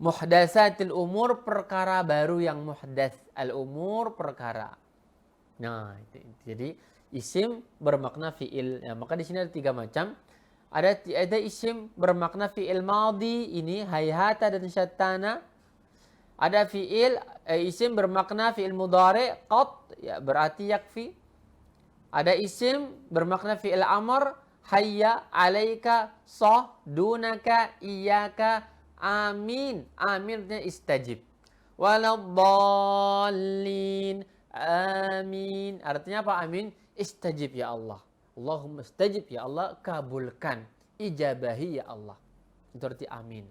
Muhdatsatil umur, perkara baru yang muhdats. Al-umur, perkara. Nah, itu. Jadi isim bermakna fi'il. Ya, maka di sini ada 3 macam. Ada isim bermakna fi'il madhi, ini hayhata dan syattana. Ada fi'il isim bermakna fi'il mudhari, qat, ya berarti yakfi. Ada isim bermakna fi'il amr, hayya, alaika, sah, dunaka, iyyaka, amin. Aminnya istajib. Waladdallin, amin. Artinya apa amin? Istajib ya Allah. Allahumma istajib ya Allah, kabulkan. Ijabahi ya Allah. Itu arti amin.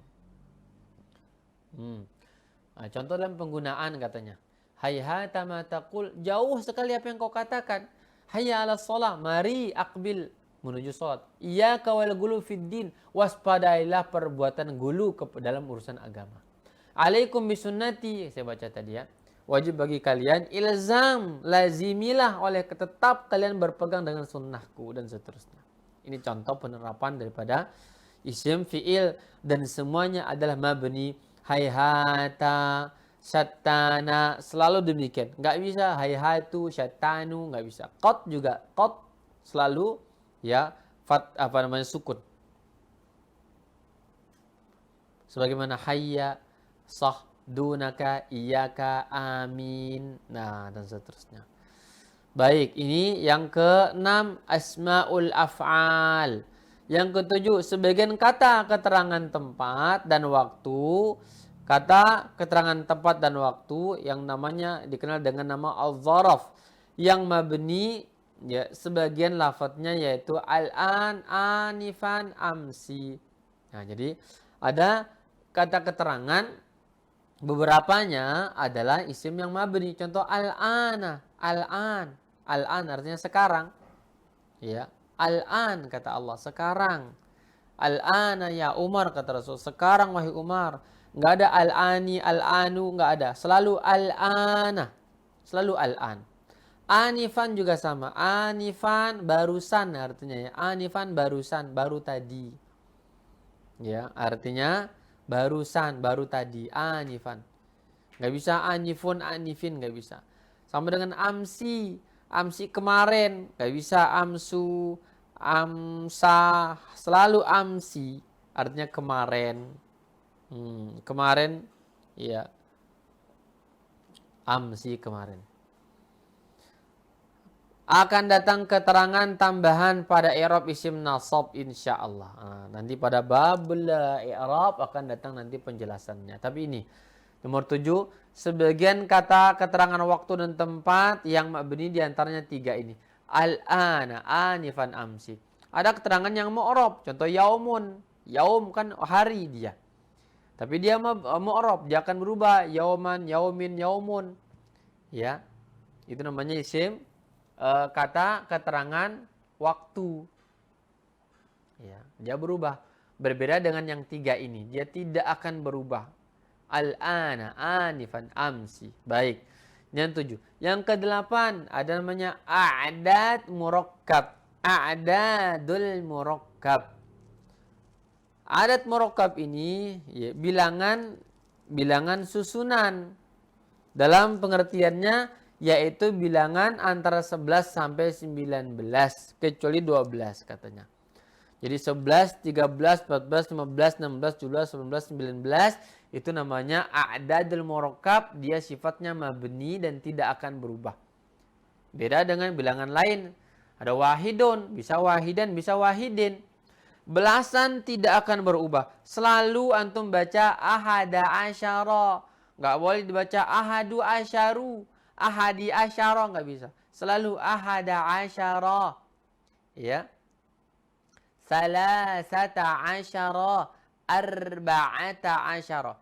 Nah, contoh dalam penggunaan katanya. Hayhata ma taqul, jauh sekali apa yang kau katakan. Hayya 'alas shalah, mari aqbil menuju salat. Iyyaka wal ghulu fid din, waspadailah perbuatan gulu dalam urusan agama. Alaikum bisunnati, saya baca tadi ya. Wajib bagi kalian ilzam, lazimilah oleh tetap kalian berpegang dengan sunnahku dan seterusnya. Ini contoh penerapan daripada isim fi'il dan semuanya adalah mabni. Hayhata, syattana, selalu demikian. Nggak bisa hayhatu, syattanu, nggak bisa. Qat juga, qat selalu ya sukun. Sebagaimana hayya, sah, dunaka, iyyaka, amin. Nah, dan seterusnya. Baik, ini yang ke-6 asmaul af'al. Yang ke-7 sebagian kata keterangan tempat dan waktu. Kata keterangan tempat dan waktu yang namanya dikenal dengan nama al-zaraf. Yang mabni ya sebagian lafadznya yaitu al-an, anifan, amsi. Nah, jadi ada kata keterangan, beberapanya adalah isim yang mabni. Contoh al-ana, al-an. Al-an artinya sekarang. Ya, al-an kata Allah, sekarang. Al-ana ya Umar kata Rasul, sekarang wahai Umar. Enggak ada al-ani, al-anu, enggak ada. Selalu al-ana. Selalu al-an. Anifan juga sama. Anifan barusan artinya ya. Anifan barusan, baru tadi. Ya, artinya barusan, baru tadi. Anifan. Enggak bisa anifun, anifin, enggak bisa. Sama dengan amsi. Amsi kemarin, enggak bisa amsu, amsa, selalu amsi. Artinya kemarin. Kemarin, ya. Amsi kemarin. Akan datang keterangan tambahan pada i'rab isim nasab insyaallah. Nanti pada babul i'rab akan datang nanti penjelasannya. Tapi ini Nomor 7, sebagian kata keterangan waktu dan tempat yang mabni diantaranya 3 ini. Al-ana, anifan, amsi. Ada keterangan yang mu'rab, contoh yaumun. Yaum kan hari dia. Tapi dia mu'rab, dia akan berubah. Yauman, yaumin, yaumun. Ya. Itu namanya isim kata keterangan waktu. Ya, dia berubah. Berbeda dengan yang 3 ini. Dia tidak akan berubah. Al-ana, anifan, amsi. Baik. Yang 7. Yang ke-8 ada namanya a'dad murakkab. A'dadul murakkab. Adat murakkab ini ya, bilangan susunan. Dalam pengertiannya yaitu bilangan antara 11 sampai 19 kecuali 12 katanya. Jadi 11, 13, 14, 15, 16, 17, 18, 19 itu namanya a'dadul murakkab, dia sifatnya mabni dan tidak akan berubah. Beda dengan bilangan lain. Ada wahidun, bisa wahidan, bisa wahidin. Belasan tidak akan berubah. Selalu antum baca ahada asyara. Nggak boleh dibaca ahadu asyaru. Ahadi asyara nggak bisa. Selalu ahada asyara. Ya. Salasata asyara. Arba'ata asyara.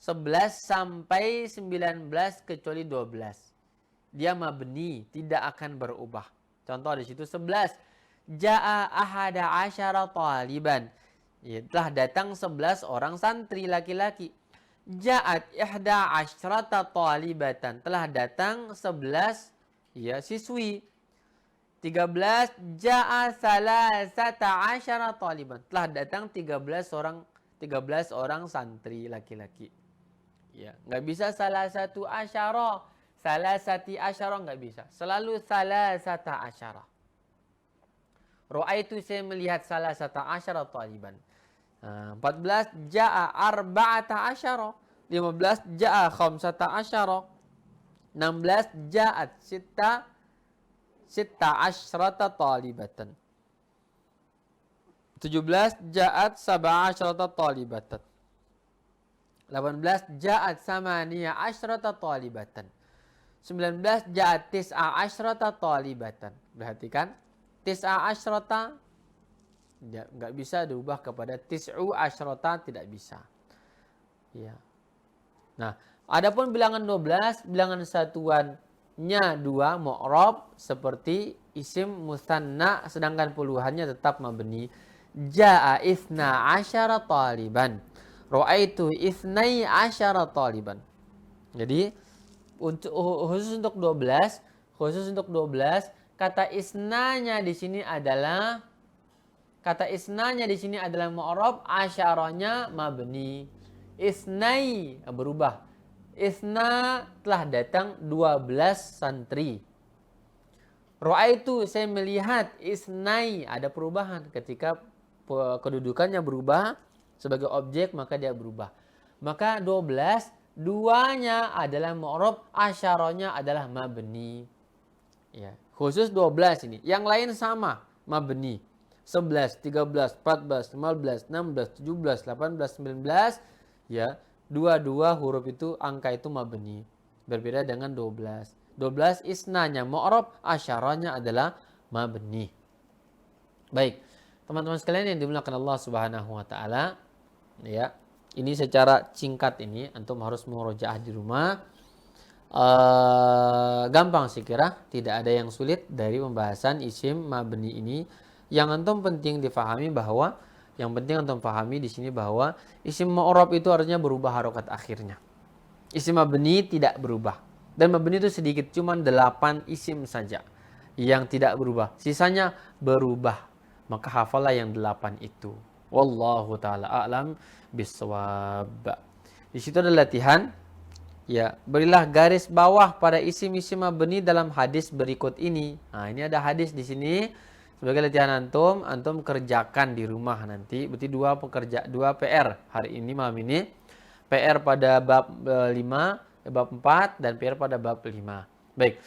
11 sampai 19 kecuali 12. Dia mabni, tidak akan berubah. Contoh di situ 11. Ja'a ahada asyara taliban. Ya, telah datang 11 orang santri laki-laki. Ja'at ihda asyrata talibatan. Telah datang 11 ya siswi. 13. Ja'a salasata asyara taliban. Telah datang 13 orang santri laki-laki. Ya, enggak bisa salah satu asyara, salah sati asyara enggak bisa. Selalu salah sata asyara. Ra'aitu, saya melihat salah sata asyara taliban. 14 ja'a arba'ata asyara. 15 ja'a khamsata asyara. 16 ja'at sitta asyrata talibatan. 17 ja'at sab'a asyrata talibatan. 18 ja'at samaniya asyrata talibatan. 19 ja'at tis'a asyrata talibatan. Perhatikan, tis'a asyrata enggak bisa diubah kepada tis'u asyrata, tidak bisa. Ya. Nah, adapun bilangan 12, bilangan satuannya 2 mu'rab seperti isim musanna, sedangkan puluhannya tetap mabni. Ja'a ithna asyara taliban. Ra'aitu ithnai asyara taliban. Jadi khusus untuk 12, kata isnanya di sini adalah mu'rab, asyaranya mabni. Isnai berubah. Isna telah datang 12 santri. Ra'aitu, saya melihat. Isnai ada perubahan ketika kedudukannya berubah sebagai objek, maka dia berubah. Maka 12, duanya adalah mu'rab, asyaranya adalah mabni. Ya, khusus 12 ini. Yang lain sama, mabni. 11, 13, 14, 15, 16, 17, 18, 19, ya, dua huruf itu, angka itu mabni. Berbeda dengan 12. 12 isnanya mu'rab, asyaranya adalah mabni. Baik, teman-teman sekalian yang dimuliakan Allah Subhanahu wa taala, ya. Ini secara singkat ini antum harus murojaah di rumah. Gampang sih kira, tidak ada yang sulit dari pembahasan isim mabni ini. Yang antum penting difahami bahwa di sini bahwa isim mu'rab itu artinya berubah harokat akhirnya. Isim mabni tidak berubah. Dan mabni itu sedikit, cuma 8 isim saja yang tidak berubah. Sisanya berubah. Maka hafalah yang 8 itu. Wallahu ta'ala a'lam bisawab. Di situ ada latihan. Ya, berilah garis bawah pada isim-isim mabni dalam hadis berikut ini. Nah, ini ada hadis di sini. Sebagai latihan antum kerjakan di rumah nanti. Berarti 2 PR hari ini, malam ini. PR pada bab 5, bab 4, dan PR pada bab 5. Baik.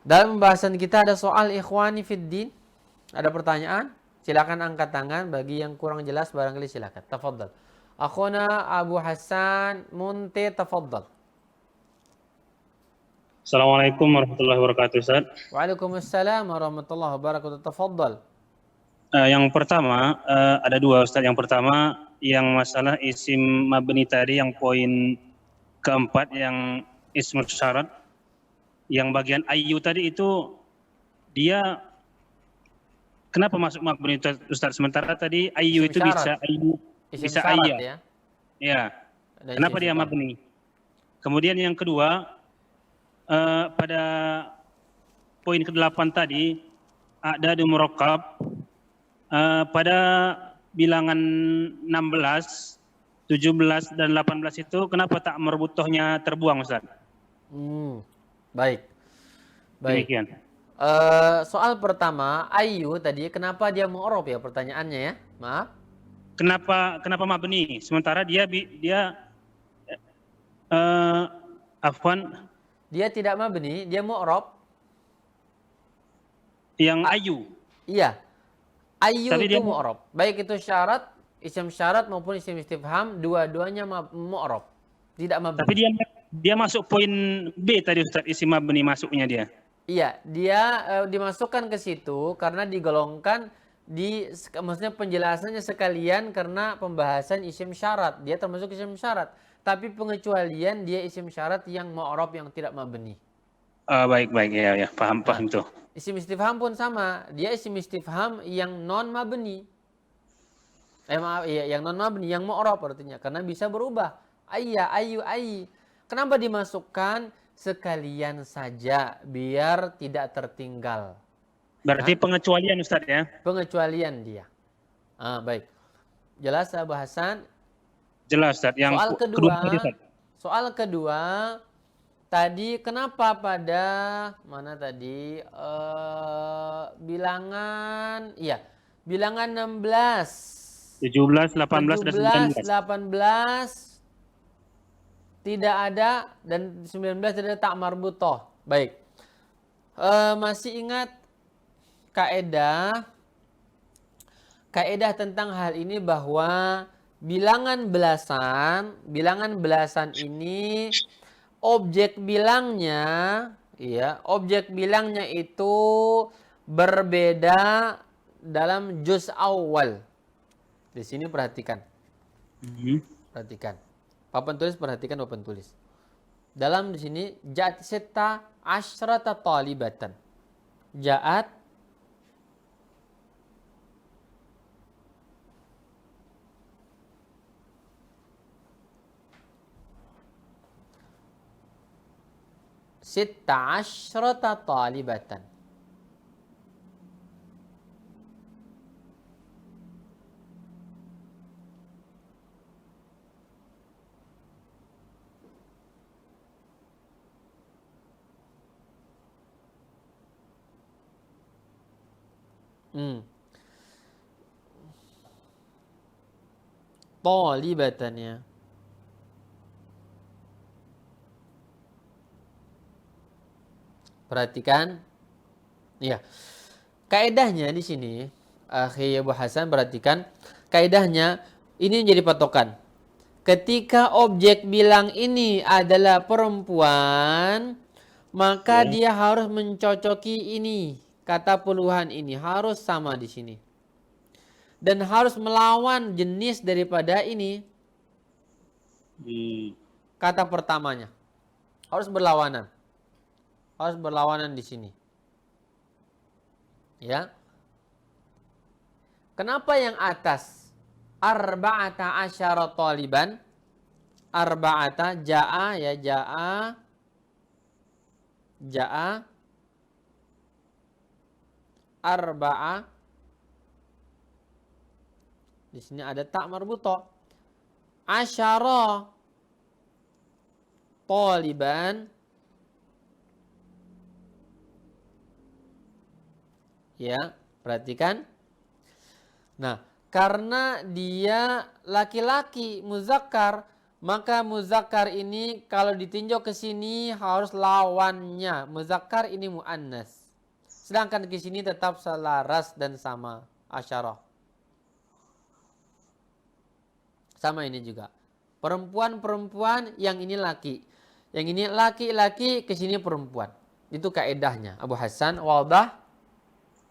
Dalam pembahasan kita ada soal ikhwani fiddin. Ada pertanyaan? Silakan angkat tangan. Bagi yang kurang jelas barangkali silakan. Tafadhal. Akhuna Abu Hassan Munti, tafaddal. Assalamualaikum warahmatullahi wabarakatuh, Ustaz. Waalaikumsalam warahmatullahi wabarakatuh. Tafaddal. Yang pertama, ada dua, Ustaz. Yang pertama, yang masalah isim mabni tadi, yang poin keempat, yang ismul syarat, yang bagian ayu tadi itu, dia kenapa masuk mabni, Ustaz? Sementara tadi ayu Isim itu syarat. bisa ayu, Isim bisa syarat ayah. ya. Ya. Dan Kenapa isim dia sifat. mabni? Kemudian yang kedua, pada poin ke-8 tadi, ada di murakkab, pada bilangan 16, 17 dan 18 itu kenapa tak marbutohnya terbuang, Ustaz? Baik. Baik. Demikian. Soal pertama, ayu tadi kenapa dia mu'rab ya pertanyaannya ya? Maaf. Kenapa mabni? Sementara dia afwan, Dia tidak mabni, dia mu'rab. yang ayu. Iya. Ayu Tapi itu dia mu'rab. Baik itu syarat, isim syarat maupun isim istifham, dua-duanya mu'rab. Tidak mabni. Tapi dia masuk poin B tadi, Ustaz, isim mabni masuknya dia. Iya, dia dimasukkan ke situ karena digolongkan maksudnya penjelasannya sekalian karena pembahasan isim syarat. Dia termasuk isim syarat. Tapi pengecualian dia isim syarat yang mu'rab yang tidak mabni. Baik, ya, paham tuh. Isim istifham pun sama. Dia isim istifham yang non mabni. Yang non mabni, yang mu'rab artinya. Karena bisa berubah. Ayya, ayu, ayi. Kenapa dimasukkan? Sekalian saja biar tidak tertinggal. Berarti pengecualian, Ustaz ya? Pengecualian dia. Baik. Jelas Abu Hasan? Jelas, Ustaz. Yang Soal kedua tadi kenapa pada mana tadi bilangan 16, 17, 18 dan 19. 18 tidak ada dan 19 tidak ada tak marbutoh. Baik. Masih ingat kaedah tentang hal ini bahwa bilangan belasan ini objek bilangnya itu berbeda dalam juz awal. Di sini perhatikan. Perhatikan. Papan tulis, perhatikan papan tulis. Dalam di sini ja'at sitta asyrata talibatan. Ja'at sitta asyrata talibatan. Talibatan ya. Perhatikan. Iya. Kaedahnya di sini, Akhi Abu Hasan, perhatikan. Kaedahnya ini menjadi patokan. Ketika objek bilang ini adalah perempuan, maka dia harus mencocoki ini. Kata puluhan ini harus sama di sini. Dan harus melawan jenis daripada ini. Kata pertamanya. Harus berlawanan. Harus berlawanan di sini. Ya. Kenapa yang atas? Arba'ata asyara taliban. Arba'ata ja'a ya ja'a. Ja'a. Arba'a. Di sini ada tak marbuto. Asyara taliban. Ya, perhatikan. Nah, karena dia laki-laki muzakkar, maka muzakkar ini kalau ditinjau ke sini harus lawannya. Muzakkar ini muannas. Sedangkan ke sini tetap selaras dan sama, asyarah. Sama ini juga. Perempuan-perempuan, yang ini laki. Yang ini laki-laki, ke sini perempuan. Itu kaedahnya. Abu Hasan, wadah?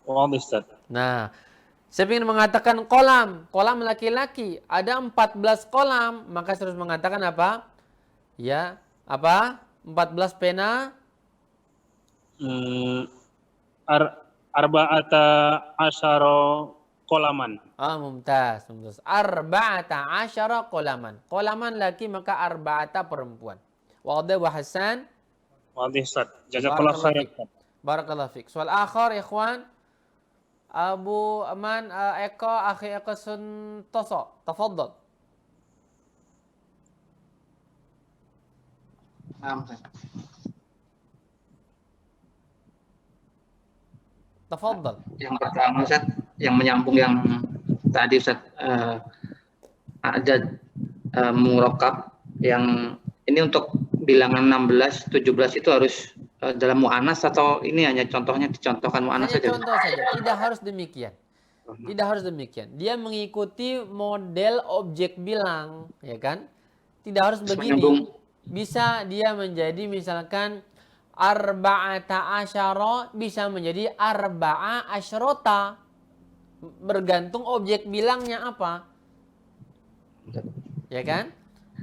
Wadih Ustaz. Nah, saya ingin mengatakan kolam. Kolam laki-laki. Ada 14 kolam. Maka saya harus mengatakan apa? Ya, apa? 14 pena. Arba'ata asyara kolaman. Mumtaz. Arba'ata asyara kolaman. Kolaman laki, maka arba'ata perempuan. Wadah wa Hasan. Wadih Ustaz. Jazakallah khair. Barakallahu fiik. Soal akhir, ikhwan. Abu Aman Eko, akhi Eko Suntoso. Tafadhal. Tafadhal. Yang pertama Ustaz, yang menyambung yang tadi Ustaz, ada murakkab yang ini untuk bilangan 16, 17 itu harus dalam mu'anas atau ini hanya contohnya dicontohkan mu'anas Hanya saja? contoh saja, tidak harus demikian. Tidak harus demikian. Dia mengikuti model objek bilang, ya kan? Tidak harus begini. Menyambung. Bisa dia menjadi misalkan arba'ata asyara, bisa menjadi arba'a asyrota. Bergantung objek bilangnya apa. Ya kan?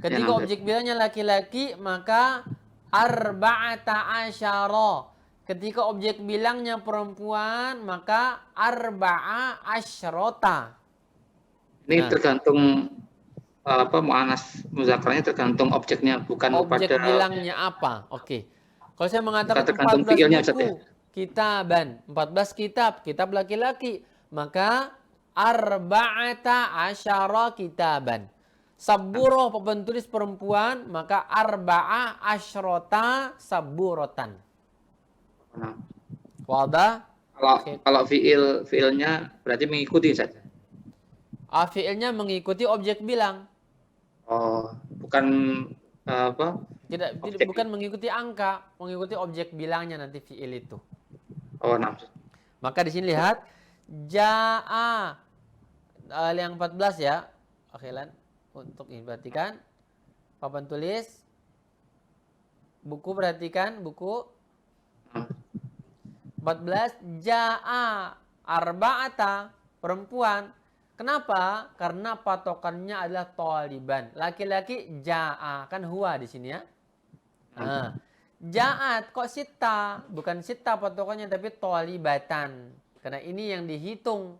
Ketika objek bilangnya laki-laki, maka arba'ata asyara. Ketika objek bilangnya perempuan, maka arba'a asyrota. Ini tergantung mu'anas muzakaranya, tergantung objeknya, bukan Objek pada bilangnya apa? Oke. Kalau saya mengatakan tergantung 14 fiilnya, Ustaz, buku, ya? kitaban, 14 kitab laki-laki, maka arba'ata asyara kitaban. Saburoh papan tulis perempuan, maka arba'a asyrota saburotan. Nah, Wadah? kalau fiilnya berarti mengikuti saja. Fiilnya mengikuti objek bilang. Oh, bukan Tidak, bukan mengikuti angka, mengikuti objek bilangnya nanti fiil itu. Oh, nah. Maka di sini lihat jaa yang 14 ya. Akhilan untuk ini perhatikan papan tulis buku, perhatikan buku 14 jaa arba'ata perempuan. Kenapa? Karena patokannya adalah taliban. Laki-laki jaa, kan huwa di sini ya. Nah, ja'at kok sita, bukan sita patokannya tapi talibatan. Karena ini yang dihitung.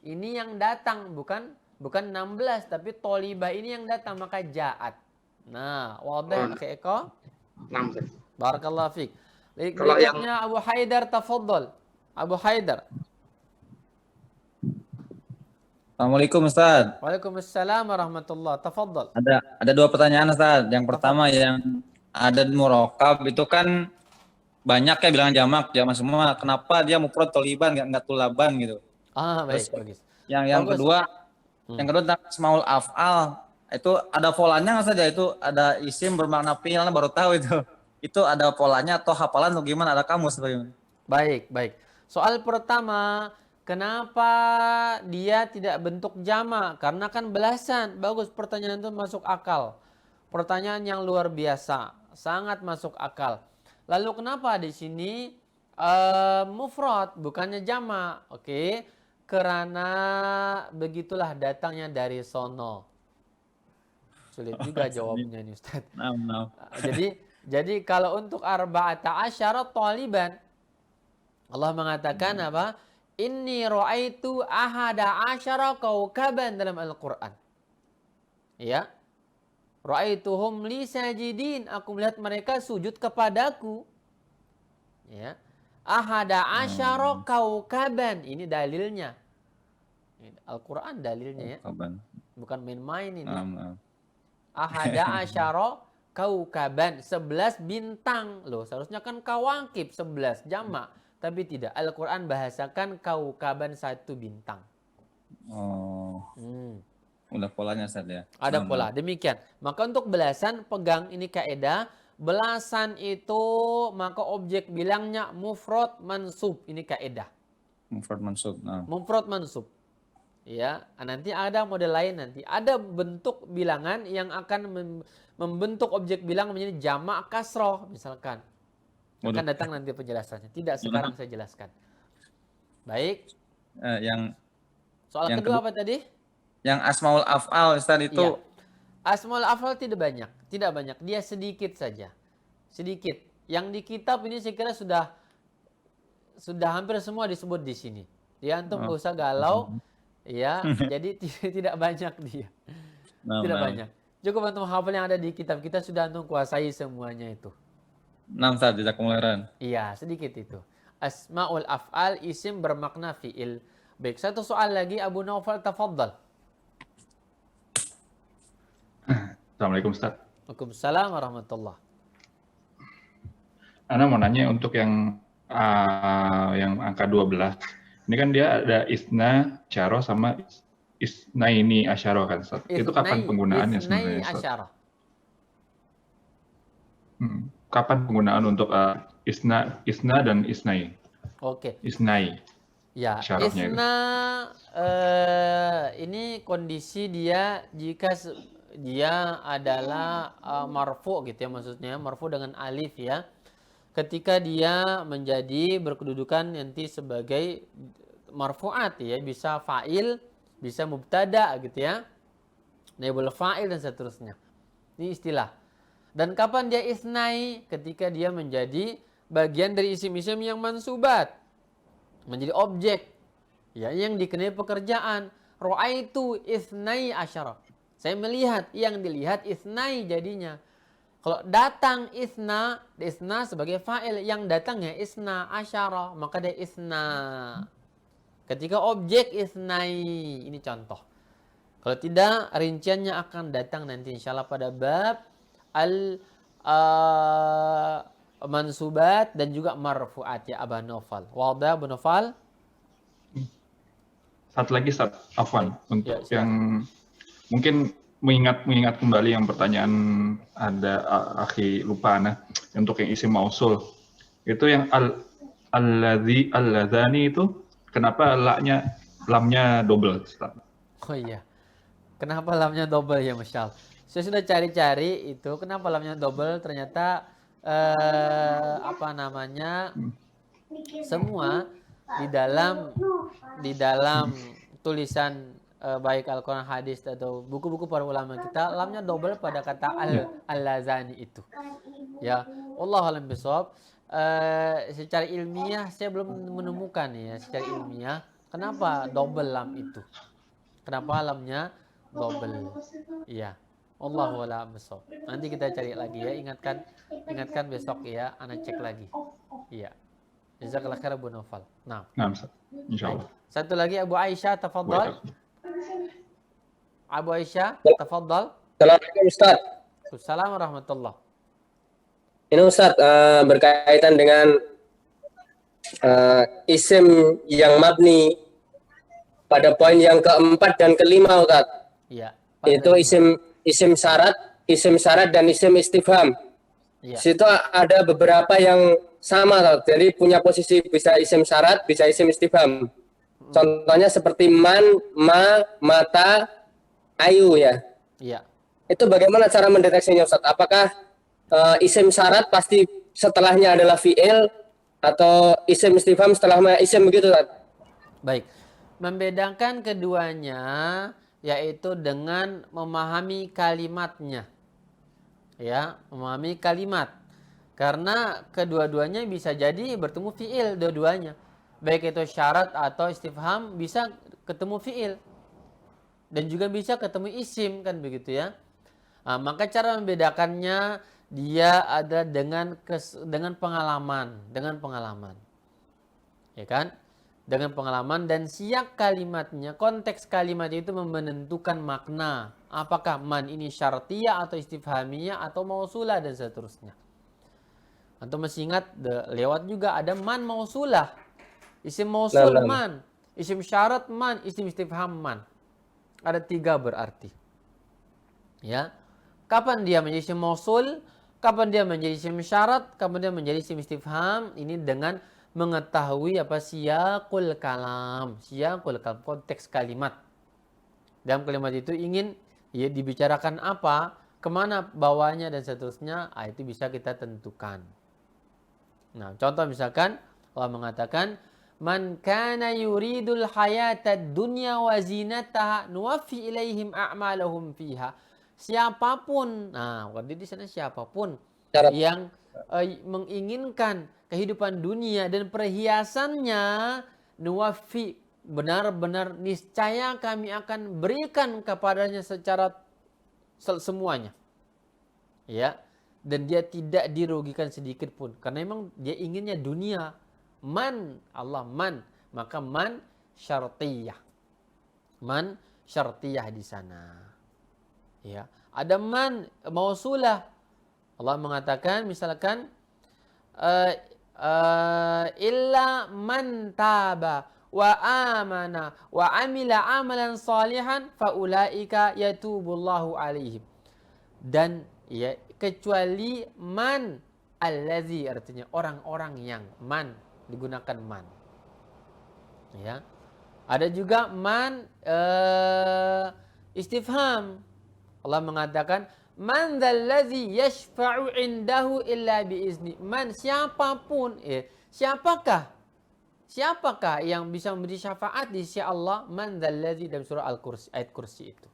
Ini yang datang, bukan 16 tapi talibah ini yang datang, maka ja'at. Nah, wadah akhi Eko? Barakallahu fiik. Berikutnya Abu Haidar, tafadhal. Abu Haidar. Assalamualaikum Ustaz. Waalaikumsalam warahmatullah. Tafadhal. Ada dua pertanyaan Ustaz. Yang pertama yang ada di murakkab itu kan banyak ya bilangan jamak semua. Kenapa dia mufrad toliban enggak tulaban gitu? Baik, Terus, bagus. Yang kedua tentang asmaul af'al itu ada polanya nggak saja, itu ada isim bermakna fi'il, baru tahu itu. Itu ada polanya atau hafalan atau gimana, ada kamus bagaimana? Baik. Soal pertama, kenapa dia tidak bentuk jamak? Karena kan belasan. Bagus, pertanyaan itu masuk akal. Pertanyaan yang luar biasa, sangat masuk akal. Lalu kenapa di sini mufrad bukannya jamak? Oke, karena begitulah datangnya dari sono. Sulit juga jawabnya nih Ustaz. No. Jadi kalau untuk arba'ata asyara taliban, Allah mengatakan apa? Inni ra'aitu ahada asyara kaukaban dalam Al-Quran. Ya. Ra'aituhum li sajidin. Aku melihat mereka sujud kepadaku. Ya. Ahada asyara kaukaban. Ini dalilnya. Al-Quran dalilnya ya. Bukan main-main ini. Ahada asyara kaukaban, 11 bintang. Loh, seharusnya kan kawakib 11 jamak, tapi tidak. Al-Qur'an bahasakan kaukaban 1 bintang. Udah polanya Ustaz ya. Ada pola. Demikian. Maka untuk belasan pegang ini kaidah. Belasan itu maka objek bilangnya mufrad mansub. Ini kaidah. Mufrad mansub. Mufrad mansub. Ya, nanti ada model lain nanti. Ada bentuk bilangan yang akan membentuk objek bilang menjadi jamak kasroh misalkan. Akan datang nanti penjelasannya. Tidak sekarang saya jelaskan. Baik. Yang Soal yang kedua apa tadi? yang asmaul af'al Ustaz itu Iya. Asmaul af'al tidak banyak. Dia sedikit saja. Sedikit. Yang di kitab ini saya kira sudah hampir semua disebut di sini. Ya, antum nggak usah galau. Ya, jadi tidak banyak dia. Tidak banyak. Cukup antum hafal yang ada di kitab kita, sudah antum kuasai semuanya itu. 6 Ustaz, jazakumullah khairan. Iya, sedikit itu. Asmaul af'al, isim bermakna fi'il. Baik, satu soal lagi Abu Naufal, tafadhal. Assalamualaikum Ustaz. Waalaikumsalam warahmatullah. Ana mau nanya untuk yang angka 12. Ini kan dia ada isna, syaro sama isnaini asyaro kan Ustaz. Itu kapan penggunaannya sebenarnya Ustaz? Asyara. Kapan penggunaan untuk isna dan isnai? Oke. Isnai. Ya, Syarafnya itu. isna ini kondisi dia jika dia adalah marfu gitu ya, maksudnya marfu dengan alif ya. Ketika dia menjadi berkedudukan nanti sebagai marfu'at ya, bisa fa'il, bisa mubtada gitu ya. Naibul fa'il dan seterusnya. Ini istilah. Dan kapan dia isnai? Ketika dia menjadi bagian dari isim-isim yang mansubat. Menjadi objek. Ya, yang dikenai pekerjaan. Ra'aitu isnai asyara. Saya melihat, yang dilihat isnai jadinya. Kalau datang isna sebagai fa'il, yang datangnya isna asyara, maka dia isna. Ketika objek isnai, ini contoh. Kalau tidak, rinciannya akan datang nanti insyaallah pada bab mansubat dan juga marfu'at ya Aba Naufal. Wadah Abu Naufal. Satu lagi Ustaz, afwan, untuk Ya, yang mungkin mengingat kembali yang pertanyaan ada akhi lupa nah, untuk yang isim mausul. Itu yang alladzi alladzani itu kenapa lamnya double Ustaz? Oh iya. Kenapa lamnya double ya Masya Allah? Saya sudah cari-cari itu kenapa lamnya double, ternyata semua di dalam tulisan baik Al-Quran, hadis atau buku-buku para ulama kita, lamnya double pada kata al-lazani itu. Ya, wallahu a'lam bishawab. Secara ilmiah saya belum menemukan ya, secara ilmiah kenapa double lam itu. Kenapa lamnya double? Iya. Wallahu a'lam bishawab. Nanti kita cari lagi ya, ingatkan besok ya, ana cek lagi. Iya. Jazakallahu khairan Abu Naufal. Nah, Ustaz. Insyaallah. satu lagi Abu Aisyah, tafadhal. Abu Aisyah, tafadhal. Assalamualaikum Ustaz. Assalamualaikum warahmatullah. Ini Ustaz berkaitan dengan isim yang mabni pada poin yang keempat dan kelima Ustaz. Iya. Itu isim syarat dan isim istifham. Iya. Situ ada beberapa yang sama Ustaz. Jadi punya posisi bisa isim syarat, bisa isim istifham. Contohnya seperti man, ma, mata, ayu ya. Iya. Itu bagaimana cara mendeteksinya Ustaz? Apakah isim syarat pasti setelahnya adalah fi'il atau isim istifham setelahnya isim begitu Ustaz? Baik. Membedakan keduanya yaitu dengan memahami kalimatnya. Ya, memahami kalimat. Karena kedua-duanya bisa jadi bertemu fi'il dua-duanya. Baik itu syarat atau istifham bisa ketemu fi'il. Dan juga bisa ketemu isim kan begitu ya. Nah, maka cara membedakannya dia ada dengan pengalaman, ya kan? Dengan pengalaman dan siyak kalimatnya, konteks kalimat itu menentukan makna. Apakah man ini syartiyah atau istifhamiyah atau mausulah dan seterusnya. Atau masih ingat lewat juga ada man mausulah, isim mausul man, isim syarat man, isim istifham man. Ada 3 berarti. Ya. Kapan dia menjadi isim mausul, kapan dia menjadi isim syarat, kapan dia menjadi isim istifham, ini dengan mengetahui siyaqul kalam, konteks kalimat. Dalam kalimat itu ingin ya dibicarakan apa, kemana bawanya dan seterusnya, itu bisa kita tentukan. Nah, contoh misalkan Allah mengatakan, "Man kana yuridul hayatad dunya wa zinataha nuwaffi ilaihim a'malahum fiha." Siapapun, nah, di sana siapapun Syarat. yang menginginkan kehidupan dunia dan perhiasannya, nuwaffi, benar-benar niscaya kami akan berikan kepadanya secara semuanya. Ya. Dan dia tidak dirugikan sedikit pun karena memang dia inginnya dunia. Man, Allah man, maka man syartiyah. Man syartiyah di sana. Ya, ada man mausulah. Allah mengatakan misalkan illa man taba wa amana wa amila amalan salihan faulaika yatubullahu alaihim. Dan ya, kecuali man allazi, artinya orang-orang yang, man digunakan man. Ya. Ada juga man istifham. Allah mengatakan man dzalladzi yashfa'u indahu illa biizni. Man, siapapun, siapakah yang bisa memberi syafaat di sisi Allah? Man dzalladzi, dalam surah Al-Kursi, ayat kursi itu.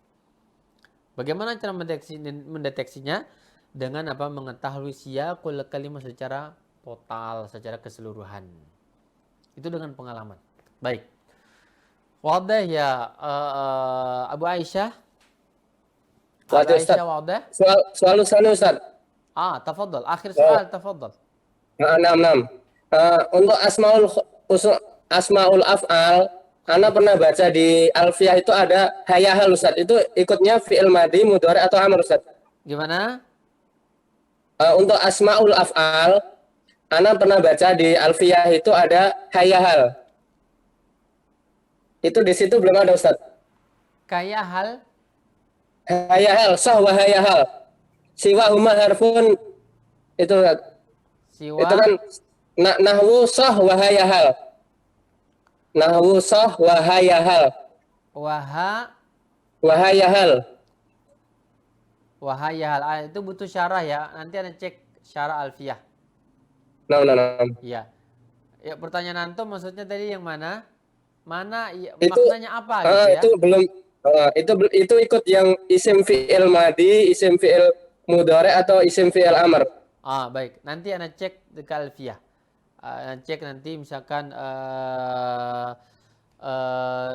Bagaimana cara mendeteksinya? Dengan apa? Mengetahui siyaqul kalimat secara total, secara keseluruhan. Itu dengan pengalaman. Baik. Wadah ya Abu Aisyah. Wadah, Ustaz. Wadah. Soal sana, Ustaz. Tafadhal. Akhir soal, tafadhal. Nah. Untuk asmaul af'al, Ana pernah baca di Alfiyah itu ada hayahal, Ustaz. Itu ikutnya fi'il madhi, mudhari atau amr, Ustaz? Gimana? Untuk asmaul af'al, Ana pernah baca di Alfiyah itu ada hayahal. Itu di situ belum ada, Ustaz. Kayahal. Hayahal, sah wa hayahal. Siwa huma harfun itu, Ustaz. Siwa. Itu kan nahwu sah wa hayahal. Nahwu sah wa hayahal. Wahayahal. Itu butuh syarah ya. Nanti Anda cek syarah Alfiyah. Nah. Iya. Ya, pertanyaan antum maksudnya tadi yang mana? Mana ya, Itu, maknanya apa gitu ya? Itu belum itu ikut yang isim fi'il madhi, isim fi'il mudhari atau isim fi'il amr. Baik. Nanti Anda cek ke Alfiyah. Cek nanti misalkan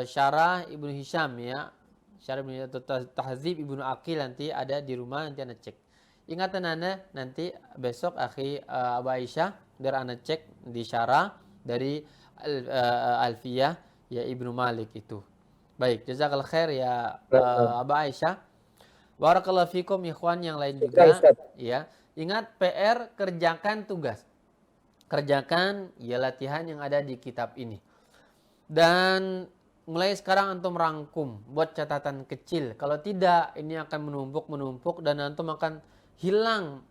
syarah Ibnu Hisham ya. Syarah Ibnu Tahzib Ibnu Aqil nanti ada di rumah, nanti Anda cek. Ingatan Anda nanti besok akhi Abu Aisyah biar Anda cek di syarah dari Alfiyah ya Ibnu Malik itu. Baik, jazakallahu khair ya Abu Aisyah. Barakallahu fikum ikhwan yang lain juga ya. Ingat PR, kerjakan tugas. Kerjakan ya latihan yang ada di kitab ini. Dan mulai sekarang antum rangkum, buat catatan kecil. Kalau tidak, ini akan menumpuk dan antum akan hilang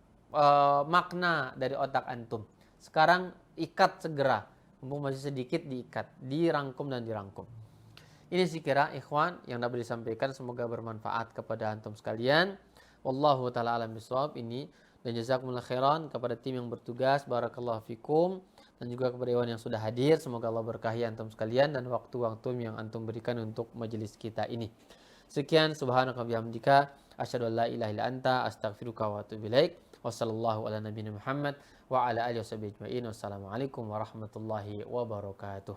makna dari otak antum. Sekarang ikat segera, mumpung masih sedikit diikat, dirangkum dan dirangkum. Ini sekira ikhwan yang dapat disampaikan, semoga bermanfaat kepada antum sekalian. Wallahu taala alam bisawab ini. Dan jazakumullah khairan kepada tim yang bertugas, barakallahu fikum, dan juga kepada Iwan yang sudah hadir. Semoga Allah berkahi antum sekalian dan waktu-waktu yang antum berikan untuk majelis kita ini. Sekian, subhanaka bihamdika, asyhadu an la ilaha illa anta, astaghfiruka wa atubu ilaik. Wassallallahu ala nabiyina Muhammad wa ala alihi washabihi ajmain. Wassalamualaikum warahmatullahi wabarakatuh.